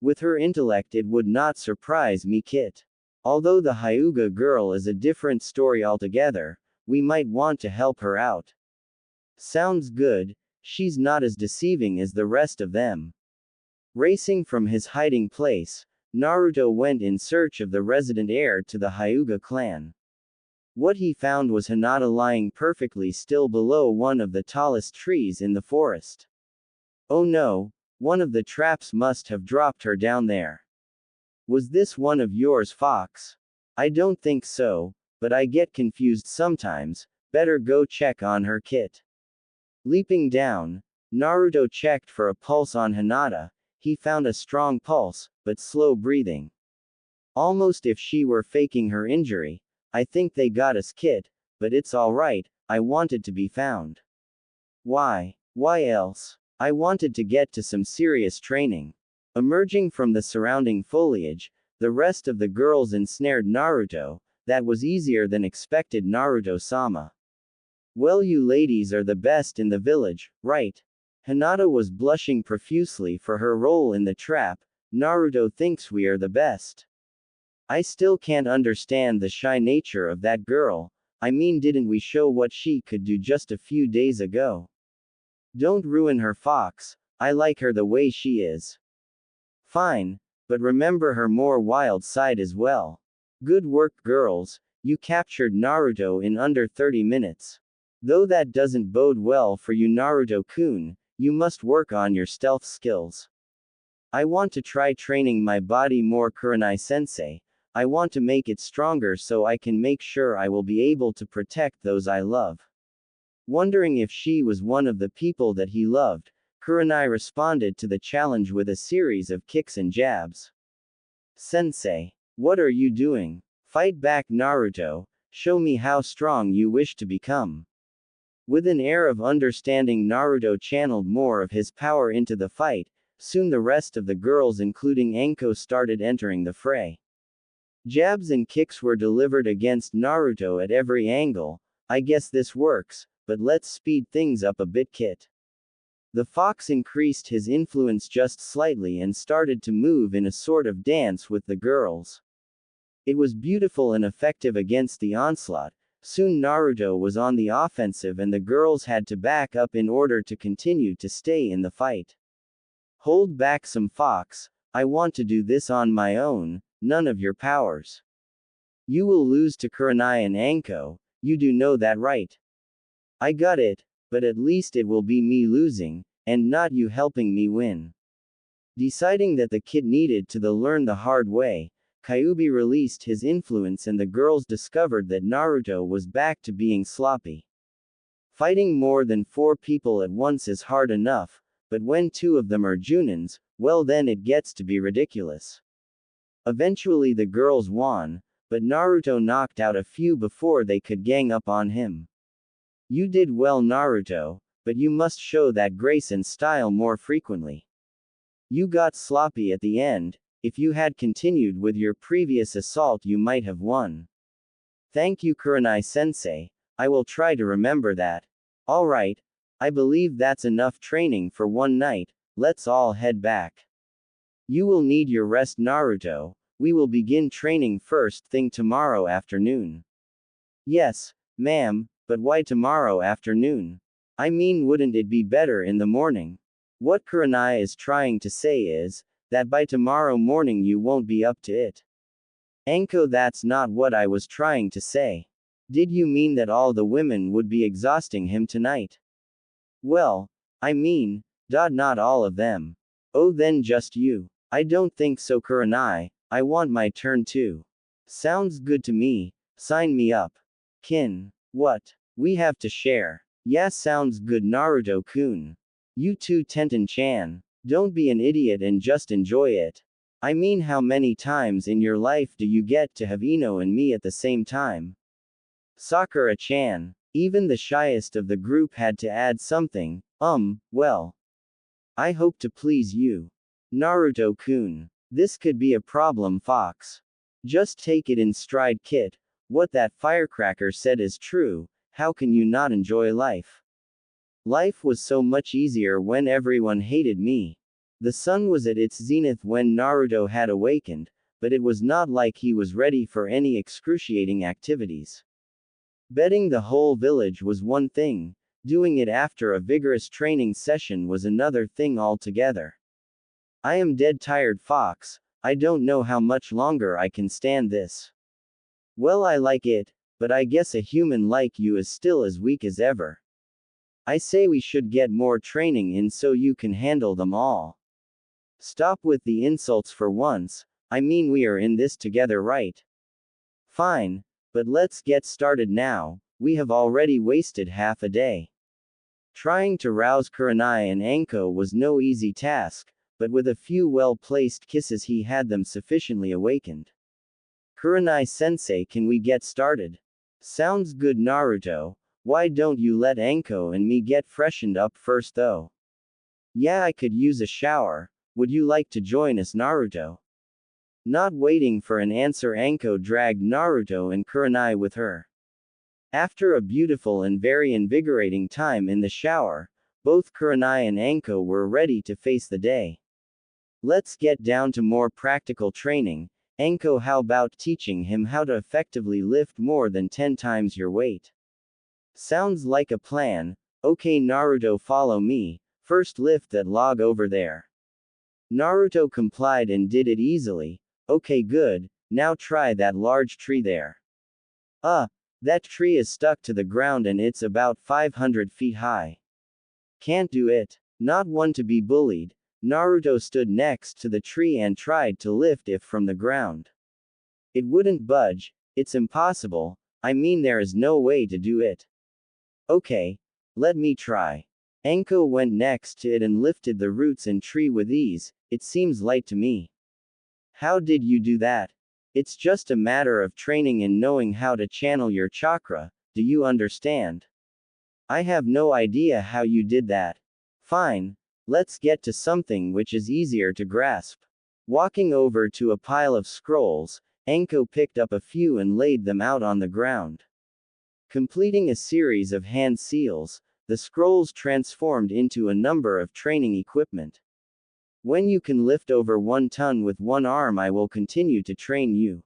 With her intellect it would not surprise me, Kit. Although the Hyuga girl is a different story altogether, we might want to help her out. Sounds good, she's not as deceiving as the rest of them. Racing from his hiding place, Naruto went in search of the resident heir to the Hyuga clan. What he found was Hinata lying perfectly still below one of the tallest trees in the forest. Oh no, one of the traps must have dropped her down there. Was this one of yours, Fox? I don't think so, but I get confused sometimes. Better go check on her, Kit. Leaping down, Naruto checked for a pulse on Hinata. He found a strong pulse, but slow breathing. Almost if she were faking her injury. I think they got us, Kit, but it's alright, I wanted to be found. Why? Why else? I wanted to get to some serious training. Emerging from the surrounding foliage, the rest of the girls ensnared Naruto. That was easier than expected, Naruto-sama. Well, you ladies are the best in the village, right? Hinata was blushing profusely for her role in the trap. Naruto thinks we are the best. I still can't understand the shy nature of that girl. I mean, didn't we show what she could do just a few days ago? Don't ruin her, Fox. I like her the way she is. Fine, but remember her more wild side as well. Good work, girls. You captured Naruto in under 30 minutes. Though that doesn't bode well for you, Naruto-kun. You must work on your stealth skills. I want to try training my body more, Kurenai-sensei. I want to make it stronger so I can make sure I will be able to protect those I love. Wondering if she was one of the people that he loved, Kurenai responded to the challenge with a series of kicks and jabs. Sensei, what are you doing? Fight back, Naruto. Show me how strong you wish to become. With an air of understanding, Naruto channeled more of his power into the fight. Soon the rest of the girls, including Anko, started entering the fray. Jabs and kicks were delivered against Naruto at every angle. I guess this works, but let's speed things up a bit, Kit. The fox increased his influence just slightly and started to move in a sort of dance with the girls. It was beautiful and effective against the onslaught. Soon Naruto was on the offensive and the girls had to back up in order to continue to stay in the fight. Hold back some, Fox. I want to do this on my own. None of your powers. You will lose to Kurenai and Anko, you do know that, right? I got it, but at least it will be me losing, and not you helping me win. Deciding that the kid needed to learn the hard way, Kyuubi released his influence and the girls discovered that Naruto was back to being sloppy. Fighting more than 4 people at once is hard enough, but when 2 of them are Junins, well then it gets to be ridiculous. Eventually the girls won, but Naruto knocked out a few before they could gang up on him. You did well, Naruto, but you must show that grace and style more frequently. You got sloppy at the end. If you had continued with your previous assault, you might have won. Thank you, Kurenai-sensei. I will try to remember that. Alright. I believe that's enough training for one night. Let's all head back. You will need your rest, Naruto. We will begin training first thing tomorrow afternoon. Yes, ma'am, but why tomorrow afternoon? I mean, wouldn't it be better in the morning? What Kurenai is trying to say is that by tomorrow morning you won't be up to it. Anko, that's not what I was trying to say. Did you mean that all the women would be exhausting him tonight? Well, I mean, not all of them. Oh, then just you. I don't think so, Kurenai. I want my turn too. Sounds good to me. Sign me up. Kin. What? We have to share. Yeah, sounds good, Naruto-kun. You too, Tenten-chan. Don't be an idiot and just enjoy it. I mean, how many times in your life do you get to have Ino and me at the same time? Sakura-chan. Even the shyest of the group had to add something. Well. I hope to please you. Naruto-kun. This could be a problem, Fox. Just take it in stride, kid. What that firecracker said is true. How can you not enjoy life? Life was so much easier when everyone hated me. The sun was at its zenith when Naruto had awakened, but it was not like he was ready for any excruciating activities. Betting the whole village was one thing, doing it after a vigorous training session was another thing altogether. I am dead tired, Fox. I don't know how much longer I can stand this. Well, I like it, but I guess a human like you is still as weak as ever. I say we should get more training in so you can handle them all. Stop with the insults for once. I mean, we are in this together, right? Fine, but let's get started now. We have already wasted half a day. Trying to rouse Kurenai and Anko was no easy task, but with a few well-placed kisses he had them sufficiently awakened. Kurenai-sensei, can we get started? Sounds good, Naruto. Why don't you let Anko and me get freshened up first though? Yeah, I could use a shower. Would you like to join us, Naruto? Not waiting for an answer, Anko dragged Naruto and Kurenai with her. After a beautiful and very invigorating time in the shower, both Kurenai and Anko were ready to face the day. Let's get down to more practical training. Anko, how about teaching him how to effectively lift more than 10 times your weight? Sounds like a plan. Okay, Naruto, follow me. First lift that log over there. Naruto complied and did it easily. Okay, good. Now try that large tree there. That tree is stuck to the ground and it's about 500 feet high. Can't do it. Not one to be bullied. Naruto stood next to the tree and tried to lift it from the ground. It wouldn't budge. It's impossible. I mean, there is no way to do it. Okay. Let me try. Anko went next to it and lifted the roots and tree with ease. It seems light to me. How did you do that? It's just a matter of training and knowing how to channel your chakra, do you understand? I have no idea how you did that. Fine. Let's get to something which is easier to grasp. Walking over to a pile of scrolls, Anko picked up a few and laid them out on the ground. Completing a series of hand seals, the scrolls transformed into a number of training equipment. When you can lift over 1 ton with one arm, I will continue to train you.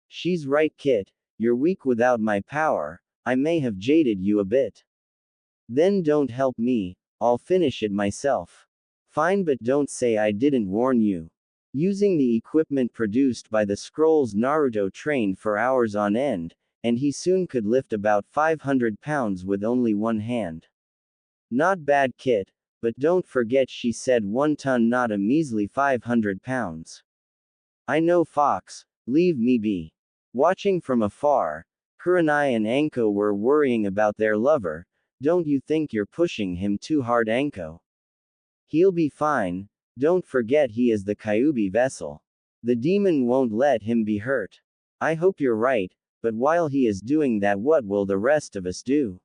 She's right, Kit. You're weak without my power. I may have jaded you a bit. Then don't help me. I'll finish it myself. Fine, but don't say I didn't warn you. Using the equipment produced by the scrolls, Naruto trained for hours on end, and he soon could lift about 500 pounds with only one hand. Not bad, Kit. But don't forget, she said 1 ton, not a measly 500 pounds. I know, Fox. Leave me be. Watching from afar, Kurenai and Anko were worrying about their lover. Don't you think you're pushing him too hard, Anko? He'll be fine. Don't forget he is the Kyuubi vessel. The demon won't let him be hurt. I hope you're right, but while he is doing that, what will the rest of us do?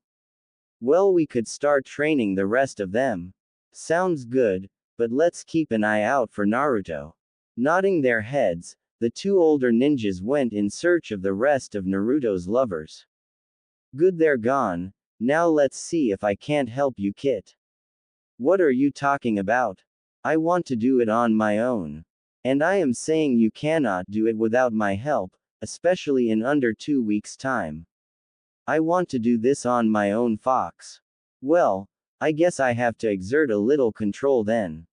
Well, we could start training the rest of them. Sounds good, but let's keep an eye out for Naruto. Nodding their heads, the two older ninjas went in search of the rest of Naruto's lovers. Good, they're gone. Now let's see if I can't help you, Kit. What are you talking about? I want to do it on my own. And I am saying you cannot do it without my help, especially in under 2 weeks' time. I want to do this on my own, Fox. Well, I guess I have to exert a little control then.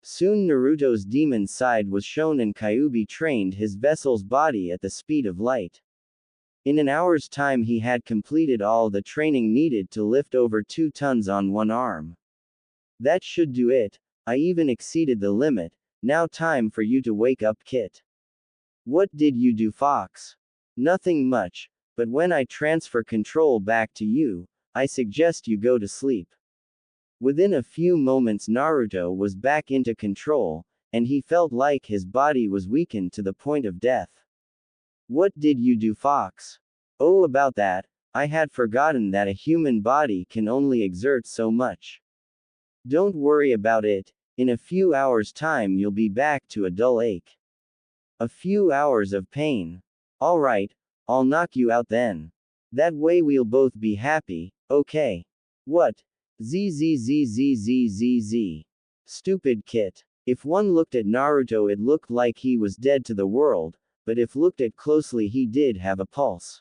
Soon Naruto's demon side was shown and Kyuubi trained his vessel's body at the speed of light. In an hour's time he had completed all the training needed to lift over 2 tons on one arm. That should do it. I even exceeded the limit. Now time for you to wake up, Kit. What did you do, Fox? Nothing much, but when I transfer control back to you, I suggest you go to sleep. Within a few moments Naruto was back into control, and he felt like his body was weakened to the point of death. What did you do, Fox? Oh, about that, I had forgotten that a human body can only exert so much. Don't worry about it, in a few hours' time you'll be back to a dull ache. A few hours of pain. Alright, I'll knock you out then. That way we'll both be happy, okay? What? ZZZZZZZ. Stupid Kit. If one looked at Naruto it looked like he was dead to the world, but if looked at closely he did have a pulse.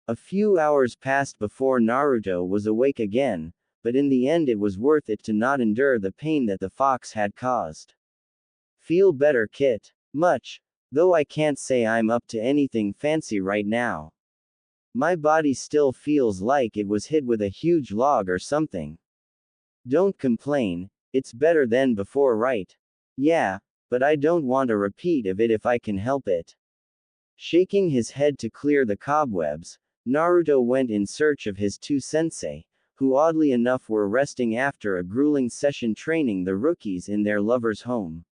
A few hours passed before Naruto was awake again, but in the end it was worth it to not endure the pain that the fox had caused. Feel better, Kit? Much. Though I can't say I'm up to anything fancy right now. My body still feels like it was hit with a huge log or something. Don't complain, it's better than before, right? Yeah, but I don't want a repeat of it if I can help it. Shaking his head to clear the cobwebs, Naruto went in search of his two sensei, who oddly enough were resting after a grueling session training the rookies in their lover's home.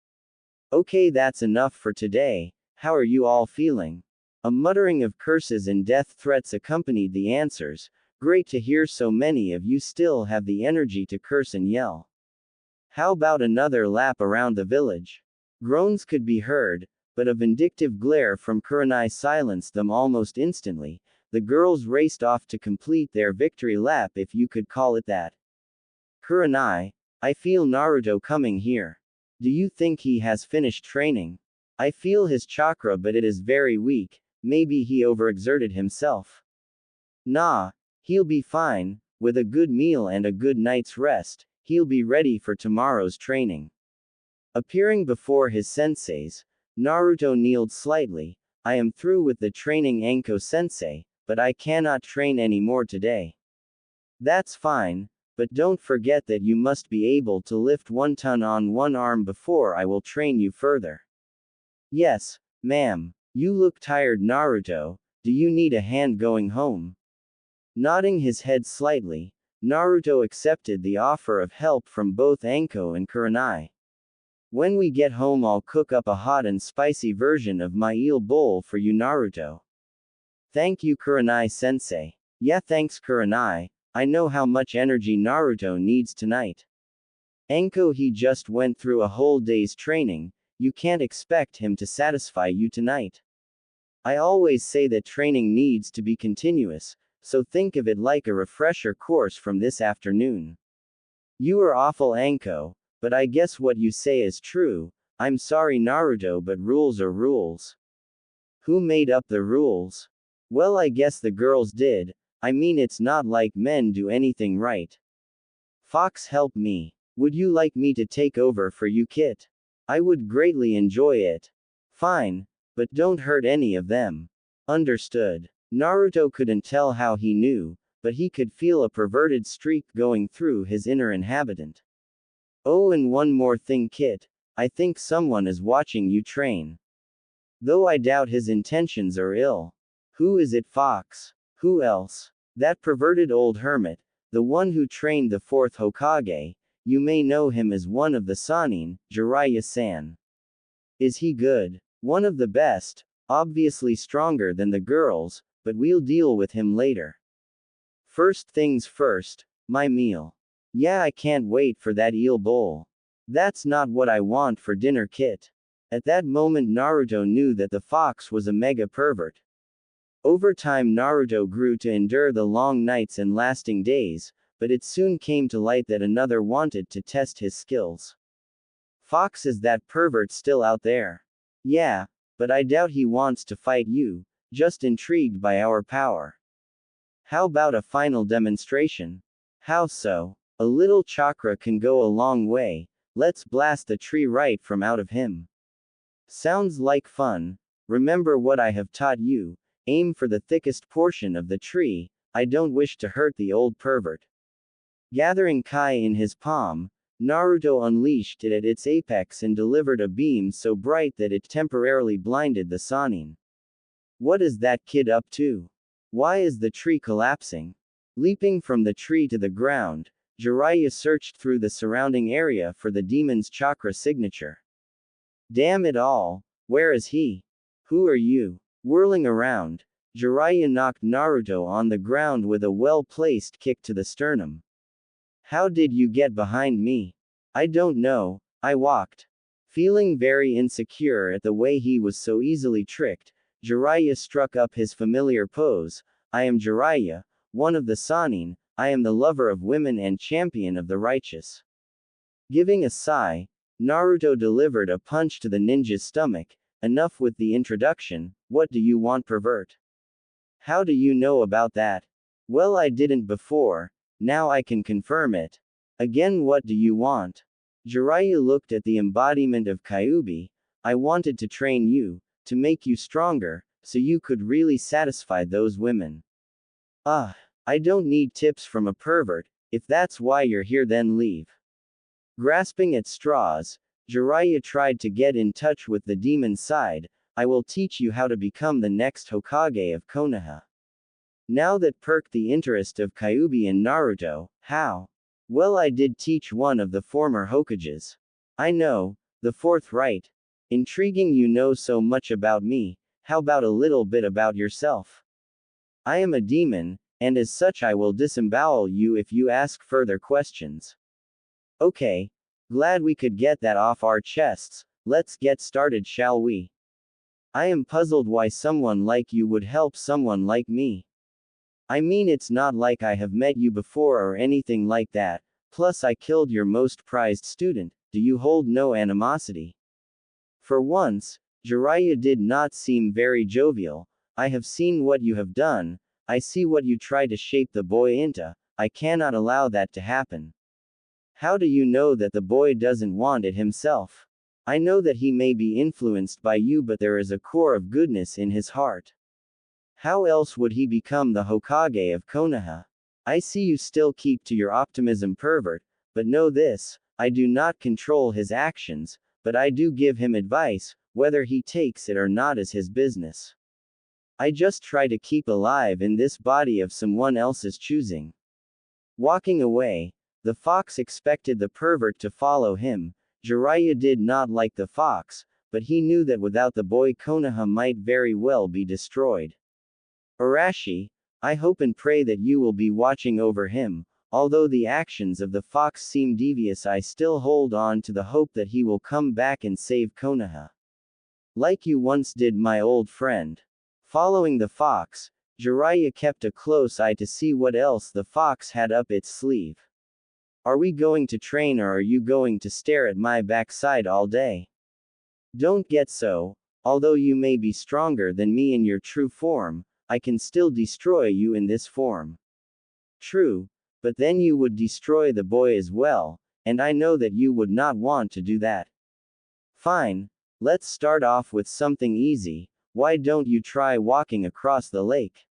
Okay, that's enough for today. How are you all feeling? A muttering of curses and death threats accompanied the answers. Great to hear so many of you still have the energy to curse and yell. How about another lap around the village? Groans could be heard, but a vindictive glare from Kurenai silenced them almost instantly. The girls raced off to complete their victory lap, if you could call it that. Kurenai, I feel Naruto coming here. Do you think he has finished training? I feel his chakra, but it is very weak. Maybe he overexerted himself. Nah, he'll be fine. With a good meal and a good night's rest, he'll be ready for tomorrow's training. Appearing before his senseis, Naruto kneeled slightly. I am through with the training, Anko sensei, but I cannot train anymore today. That's fine, but don't forget that you must be able to lift 1 ton on one arm before I will train you further. Yes, ma'am. You look tired, Naruto. Do you need a hand going home? Nodding his head slightly, Naruto accepted the offer of help from both Anko and Kurenai. When we get home I'll cook up a hot and spicy version of my eel bowl for you, Naruto. Thank you, Kurenai sensei. Yeah, thanks, Kurenai. I know how much energy Naruto needs tonight. Anko, he just went through a whole day's training. You can't expect him to satisfy you tonight. I always say that training needs to be continuous, so think of it like a refresher course from this afternoon. You are awful, Anko, but I guess what you say is true. I'm sorry, Naruto, but rules are rules. Who made up the rules? Well, I guess the girls did. I mean, it's not like men do anything right. Fox, help me. Would you like me to take over for you, Kit? I would greatly enjoy it. Fine, but don't hurt any of them. Understood. Naruto couldn't tell how he knew, but he could feel a perverted streak going through his inner inhabitant. Oh, and one more thing, Kit. I think someone is watching you train. Though I doubt his intentions are ill. Who is it, Fox? Who else? That perverted old hermit, the one who trained the 4th Hokage. You may know him as one of the Sannin, Jiraiya-san. Is he good? One of the best, obviously stronger than the girls, but we'll deal with him later. First things first, my meal. Yeah, I can't wait for that eel bowl. That's not what I want for dinner, Kit. At that moment Naruto knew that the fox was a mega pervert. Over time Naruto grew to endure the long nights and lasting days, but it soon came to light that another wanted to test his skills. Fox, is that pervert still out there? Yeah, but I doubt he wants to fight you, just intrigued by our power. How about a final demonstration? How so? A little chakra can go a long way, let's blast the tree right from out of him. Sounds like fun. Remember what I have taught you, aim for the thickest portion of the tree, I don't wish to hurt the old pervert. Gathering Kai in his palm, Naruto unleashed it at its apex and delivered a beam so bright that it temporarily blinded the Sannin. What is that kid up to? Why is the tree collapsing? Leaping from the tree to the ground, Jiraiya searched through the surrounding area for the demon's chakra signature. Damn it all, where is he? Who are you? Whirling around, Jiraiya knocked Naruto on the ground with a well-placed kick to the sternum. How did you get behind me? I don't know, I walked. Feeling very insecure at the way he was so easily tricked, Jiraiya struck up his familiar pose. I am Jiraiya, one of the Sannin, I am the lover of women and champion of the righteous. Giving a sigh, Naruto delivered a punch to the ninja's stomach. Enough with the introduction, what do you want, pervert? How do you know about that? Well, I didn't before, now I can confirm it. Again, what do you want? Jiraiya looked at the embodiment of Kyuubi. I wanted to train you, to make you stronger, so you could really satisfy those women. I don't need tips from a pervert, if that's why you're here then leave. Grasping at straws, Jiraiya tried to get in touch with the demon side. I will teach you how to become the next Hokage of Konoha. Now that perked the interest of Kyuubi and Naruto. How? Well, I did teach one of the former Hokages. I know, the fourth, right? Intriguing, you know so much about me, how about a little bit about yourself? I am a demon, and as such I will disembowel you if you ask further questions. Okay. Glad we could get that off our chests, let's get started, shall we? I am puzzled why someone like you would help someone like me. I mean, it's not like I have met you before or anything like that, plus I killed your most prized student, do you hold no animosity? For once, Jiraiya did not seem very jovial. I have seen what you have done, I see what you try to shape the boy into, I cannot allow that to happen. How do you know that the boy doesn't want it himself? I know that he may be influenced by you, but there is a core of goodness in his heart. How else would he become the Hokage of Konoha? I see you still keep to your optimism, pervert, but know this, I do not control his actions, but I do give him advice, whether he takes it or not is his business. I just try to keep alive in this body of someone else's choosing. Walking away, the fox expected the pervert to follow him. Jiraiya did not like the fox, but he knew that without the boy Konoha might very well be destroyed. Arashi, I hope and pray that you will be watching over him. Although the actions of the fox seem devious, I still hold on to the hope that he will come back and save Konoha. Like you once did, my old friend. Following the fox, Jiraiya kept a close eye to see what else the fox had up its sleeve. Are we going to train, or are you going to stare at my backside all day? Don't get so. Although you may be stronger than me in your true form, I can still destroy you in this form. True, but then you would destroy the boy as well, and I know that you would not want to do that. Fine, let's start off with something easy. Why don't you try walking across the lake?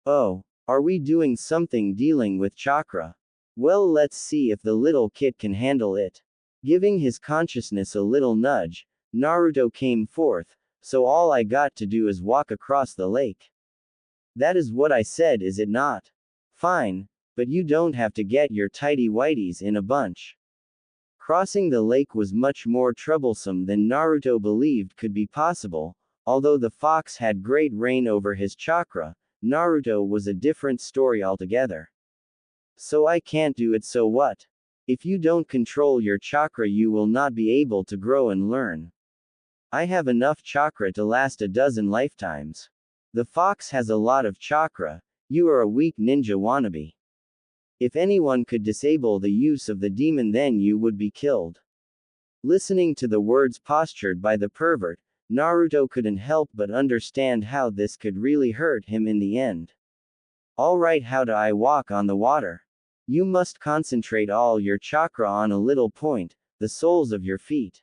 Oh, are we doing something dealing with chakra? Well, let's see if the little kid can handle it. Giving his consciousness a little nudge, Naruto came forth, so all I got to do is walk across the lake. That is what I said, is it not? Fine, but you don't have to get your tighty-whities in a bunch. Crossing the lake was much more troublesome than Naruto believed could be possible. Although the fox had great reign over his chakra, Naruto was a different story altogether. So I can't do it, so what? If you don't control your chakra, you will not be able to grow and learn. I have enough chakra to last a dozen lifetimes. The fox has a lot of chakra, you are a weak ninja wannabe. If anyone could disable the use of the demon, then you would be killed. Listening to the words postured by the pervert, Naruto couldn't help but understand how this could really hurt him in the end. Alright, how do I walk on the water? You must concentrate all your chakra on a little point, the soles of your feet.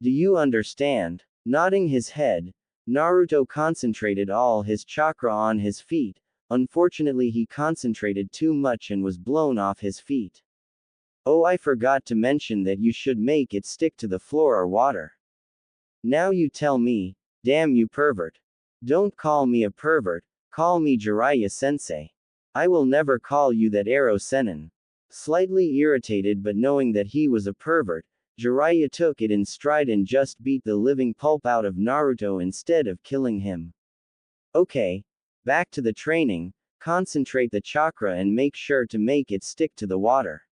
Do you understand? Nodding his head, Naruto concentrated all his chakra on his feet. Unfortunately, he concentrated too much and was blown off his feet. Oh, I forgot to mention that you should make it stick to the floor or water. Now you tell me, damn you pervert. Don't call me a pervert, call me Jiraiya sensei. I will never call you that, Arrow Sennin. Slightly irritated but knowing that he was a pervert, Jiraiya took it in stride and just beat the living pulp out of Naruto instead of killing him. Okay, back to the training, concentrate the chakra and make sure to make it stick to the water.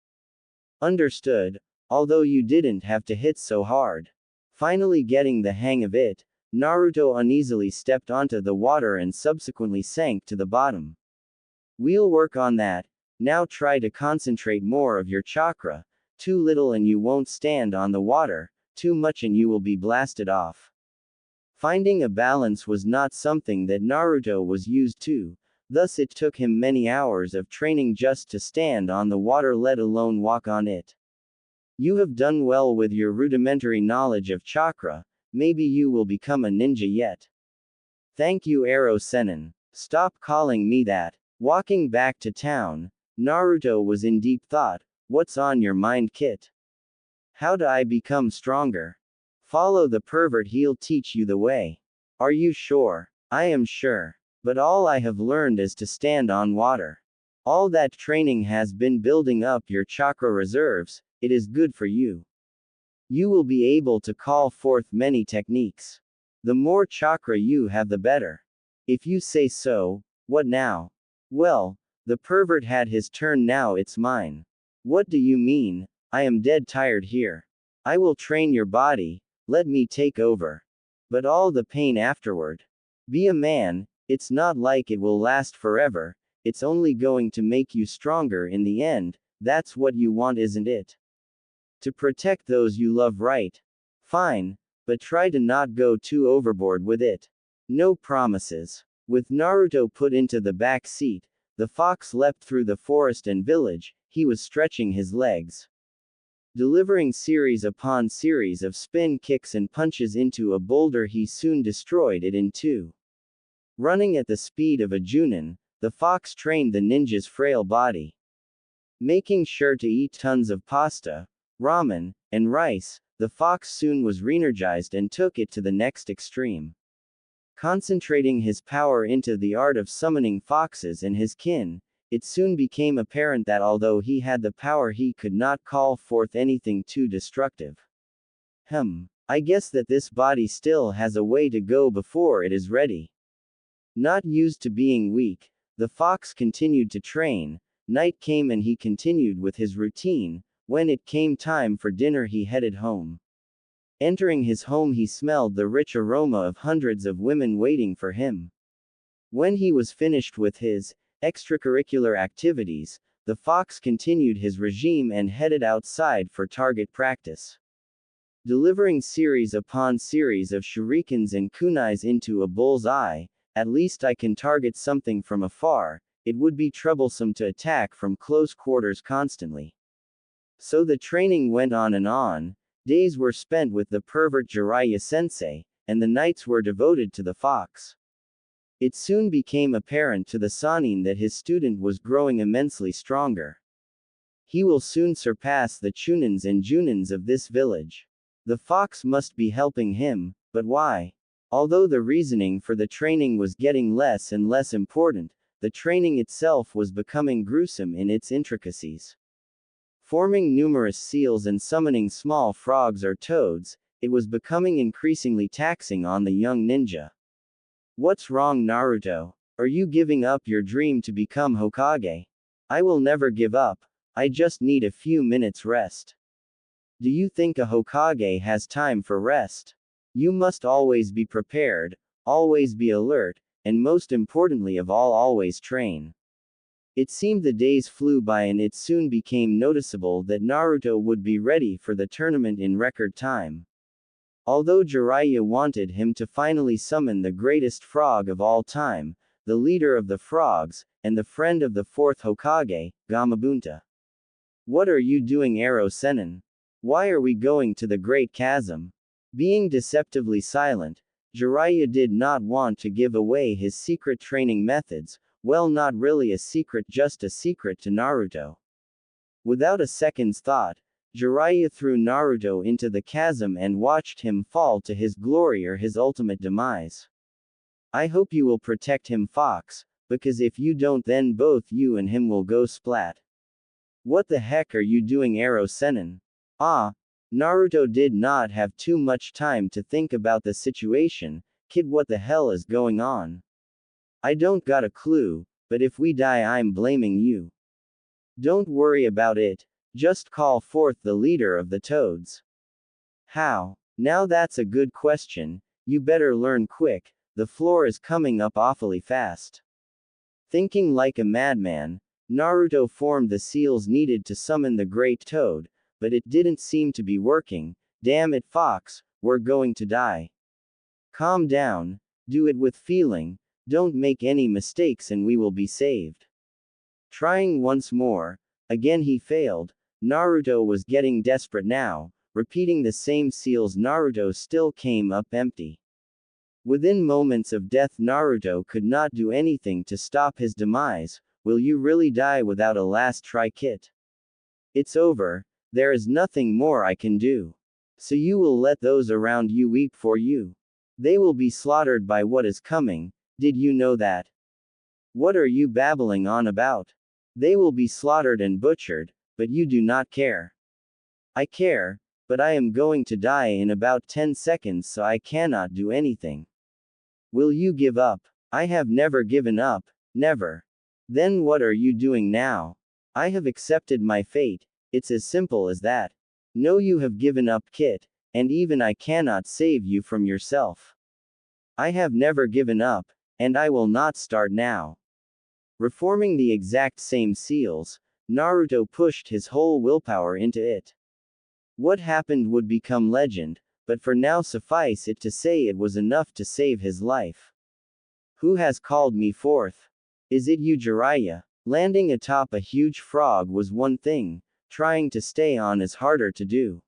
Understood, although you didn't have to hit so hard. Finally getting the hang of it, Naruto uneasily stepped onto the water and subsequently sank to the bottom. We'll work on that, now try to concentrate more of your chakra. Too little and you won't stand on the water, too much and you will be blasted off. Finding a balance was not something that Naruto was used to, thus it took him many hours of training just to stand on the water, let alone walk on it. You have done well with your rudimentary knowledge of chakra, maybe you will become a ninja yet. Thank you, Arrow Sennin. Stop calling me that. Walking back to town, Naruto was in deep thought. What's on your mind, Kit? How do I become stronger? Follow the pervert, he'll teach you the way. Are you sure? I am sure. But all I have learned is to stand on water. All that training has been building up your chakra reserves, it is good for you. You will be able to call forth many techniques. The more chakra you have, the better. If you say so, what now? Well, the pervert had his turn, now it's mine. What do you mean? I am dead tired here. I will train your body, let me take over. But all the pain afterward. Be a man, it's not like it will last forever, it's only going to make you stronger in the end, that's what you want, isn't it? To protect those you love, right? Fine, but try to not go too overboard with it. No promises. With Naruto put into the back seat, the fox leapt through the forest and village. He was stretching his legs. Delivering series upon series of spin kicks and punches into a boulder, he soon destroyed it in two. Running at the speed of a Junin, the fox trained the ninja's frail body. Making sure to eat tons of pasta, ramen, and rice, the fox soon was re-energized and took it to the next extreme. Concentrating his power into the art of summoning foxes and his kin, it soon became apparent that although he had the power, he could not call forth anything too destructive. I guess that this body still has a way to go before it is ready. Not used to being weak, the fox continued to train. Night came and he continued with his routine. When it came time for dinner, he headed home. Entering his home, he smelled the rich aroma of hundreds of women waiting for him. When he was finished with his extracurricular activities, the fox continued his regime and headed outside for target practice. Delivering series upon series of shurikens and kunais into a bull's eye, at least I can target something from afar, it would be troublesome to attack from close quarters constantly. So the training went on and on. Days were spent with the pervert Jiraiya sensei, and the nights were devoted to the fox. It soon became apparent to the Sannin that his student was growing immensely stronger. He will soon surpass the Chunins and Junins of this village. The fox must be helping him, but why? Although the reasoning for the training was getting less and less important, the training itself was becoming gruesome in its intricacies. Forming numerous seals and summoning small frogs or toads, it was becoming increasingly taxing on the young ninja. What's wrong, Naruto? Are you giving up your dream to become Hokage? I will never give up, I just need a few minutes rest. Do you think a Hokage has time for rest? You must always be prepared, always be alert, and most importantly of all, always train. It seemed the days flew by and it soon became noticeable that Naruto would be ready for the tournament in record time. Although Jiraiya wanted him to finally summon the greatest frog of all time, the leader of the frogs, and the friend of the fourth Hokage, Gamabunta. What are you doing, Ero Sennin? Why are we going to the Great Chasm? Being deceptively silent, Jiraiya did not want to give away his secret training methods, well, not really a secret, just a secret to Naruto. Without a second's thought, Jiraiya threw Naruto into the chasm and watched him fall to his glory or his ultimate demise. I hope you will protect him, Fox, because if you don't, then both you and him will go splat. What the heck are you doing, Ero Sennin? Ah, Naruto did not have too much time to think about the situation. Kid, what the hell is going on? I don't got a clue, but if we die, I'm blaming you. Don't worry about it, just call forth the leader of the Toads. How? Now that's a good question, you better learn quick, the floor is coming up awfully fast. Thinking like a madman, Naruto formed the seals needed to summon the Great Toad, but it didn't seem to be working. Damn it, Fox, we're going to die. Calm down, do it with feeling, don't make any mistakes and we will be saved. Trying once more, again he failed. Naruto was getting desperate now, repeating the same seals. Naruto still came up empty. Within moments of death, Naruto could not do anything to stop his demise. Will you really die without a last try, Kit? It's over, there is nothing more I can do. So you will let those around you weep for you. They will be slaughtered by what is coming, did you know that? What are you babbling on about? They will be slaughtered and butchered, but you do not care. I care, but I am going to die in about 10 seconds, so I cannot do anything. Will you give up? I have never given up, never. Then what are you doing now? I have accepted my fate, it's as simple as that. No, you have given up, Kit, and even I cannot save you from yourself. I have never given up, and I will not start now. Reforming the exact same seals, Naruto pushed his whole willpower into it. What happened would become legend, but for now suffice it to say it was enough to save his life. Who has called me forth? Is it you, Jiraiya? Landing atop a huge frog was one thing, trying to stay on is harder to do.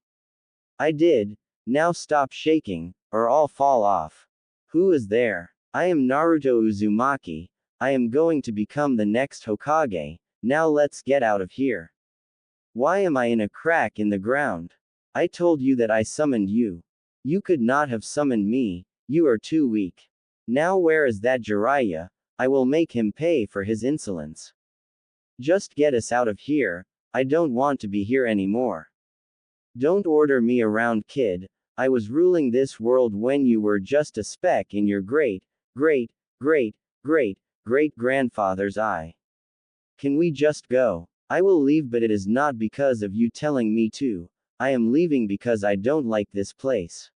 I did, now stop shaking, or I'll fall off. Who is there? I am Naruto Uzumaki, I am going to become the next Hokage, now let's get out of here. Why am I in a crack in the ground? I told you that I summoned you. You could not have summoned me, you are too weak. Now where is that Jiraiya? I will make him pay for his insolence. Just get us out of here, I don't want to be here anymore. Don't order me around, kid, I was ruling this world when you were just a speck in your great-grandfather's eye. Can we just go? I will leave, but it is not because of you telling me to. I am leaving because I don't like this place.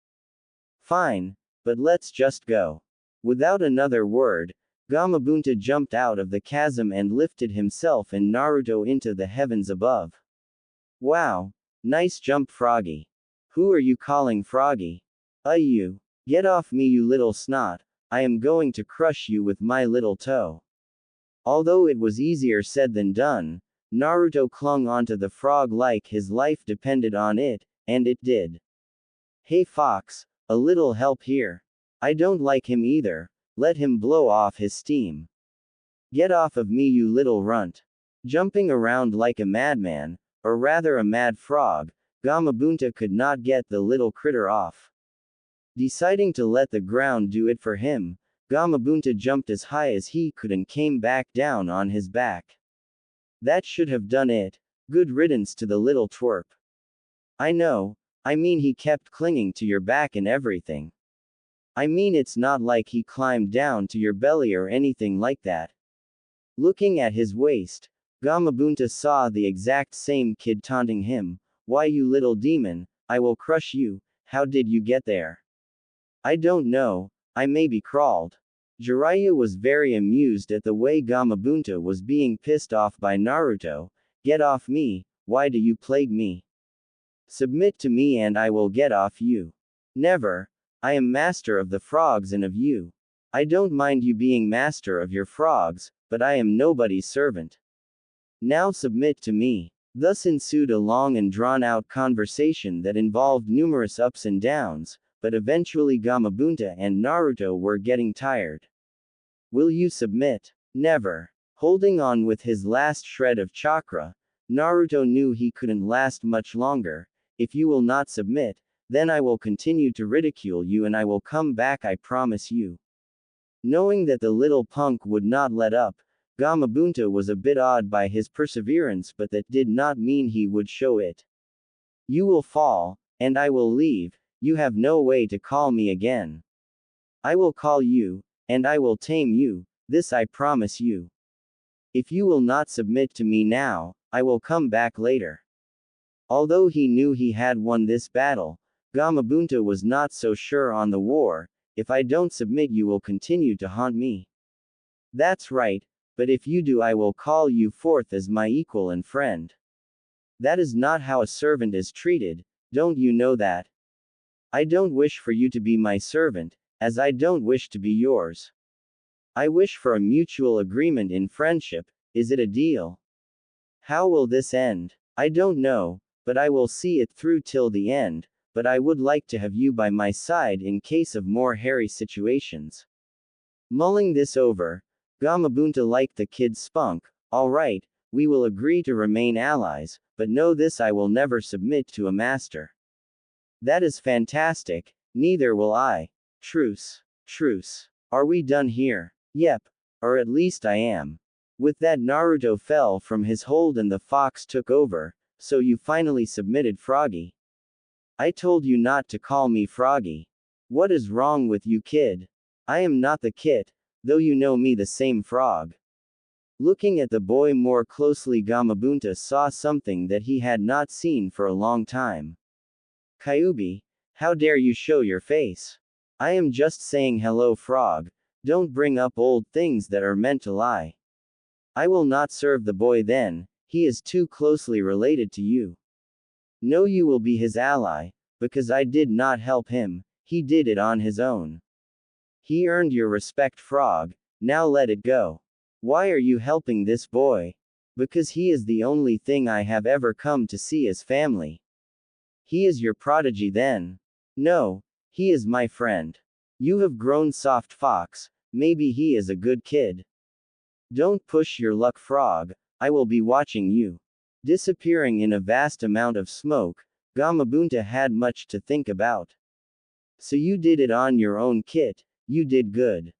Fine, but let's just go. Without another word, Gamabunta jumped out of the chasm and lifted himself and Naruto into the heavens above. Wow, nice jump, Froggy. Who are you calling Froggy? You. Get off me, you little snot, I am going to crush you with my little toe. Although it was easier said than done, Naruto clung onto the frog like his life depended on it, and it did. Hey Fox, a little help here. I don't like him either, let him blow off his steam. Get off of me, you little runt. Jumping around like a madman, or rather a mad frog, Gamabunta could not get the little critter off. Deciding to let the ground do it for him, Gamabunta jumped as high as he could and came back down on his back. That should have done it. Good riddance to the little twerp. I know, I mean he kept clinging to your back and everything. I mean it's not like he climbed down to your belly or anything like that. Looking at his waist, Gamabunta saw the exact same kid taunting him. Why, you little demon, I will crush you, how did you get there? I don't know, I maybe crawled. Jiraiya was very amused at the way Gamabunta was being pissed off by Naruto. Get off me, why do you plague me? Submit to me and I will get off you. Never. I am master of the frogs and of you. I don't mind you being master of your frogs, but I am nobody's servant. Now submit to me. Thus ensued a long and drawn-out conversation that involved numerous ups and downs, but eventually Gamabunta and Naruto were getting tired. Will you submit? Never. Holding on with his last shred of chakra, Naruto knew he couldn't last much longer. If you will not submit, then I will continue to ridicule you and I will come back, I promise you. Knowing that the little punk would not let up, Gamabunta was a bit awed by his perseverance, but that did not mean he would show it. You will fall, and I will leave, you have no way to call me again. I will call you, and I will tame you, this I promise you. If you will not submit to me now, I will come back later. Although he knew he had won this battle, Gamabunta was not so sure on the war. If I don't submit, you will continue to haunt me. That's right, but if you do, I will call you forth as my equal and friend. That is not how a servant is treated, don't you know that? I don't wish for you to be my servant, as I don't wish to be yours. I wish for a mutual agreement in friendship, is it a deal? How will this end? I don't know, but I will see it through till the end, but I would like to have you by my side in case of more hairy situations. Mulling this over, Gamabunta liked the kid's spunk. Alright, we will agree to remain allies, but know this, I will never submit to a master. That is fantastic, neither will I. Truce. Truce. Are we done here? Yep. Or at least I am. With that, Naruto fell from his hold and the fox took over. So you finally submitted, Froggy? I told you not to call me Froggy. What is wrong with you, kid? I am not the kid, though you know me the same frog. Looking at the boy more closely, Gamabunta saw something that he had not seen for a long time. Kyuubi, how dare you show your face? I am just saying hello, frog. Don't bring up old things that are meant to lie. I will not serve the boy then, he is too closely related to you. No, you will be his ally, because I did not help him, he did it on his own. He earned your respect, frog, now let it go. Why are you helping this boy? Because he is the only thing I have ever come to see as family. He is your prodigy then? No, he is my friend. You have grown soft, fox, maybe he is a good kid. Don't push your luck, frog, I will be watching you. Disappearing in a vast amount of smoke, Gamabunta had much to think about. So you did it on your own, kid, you did good.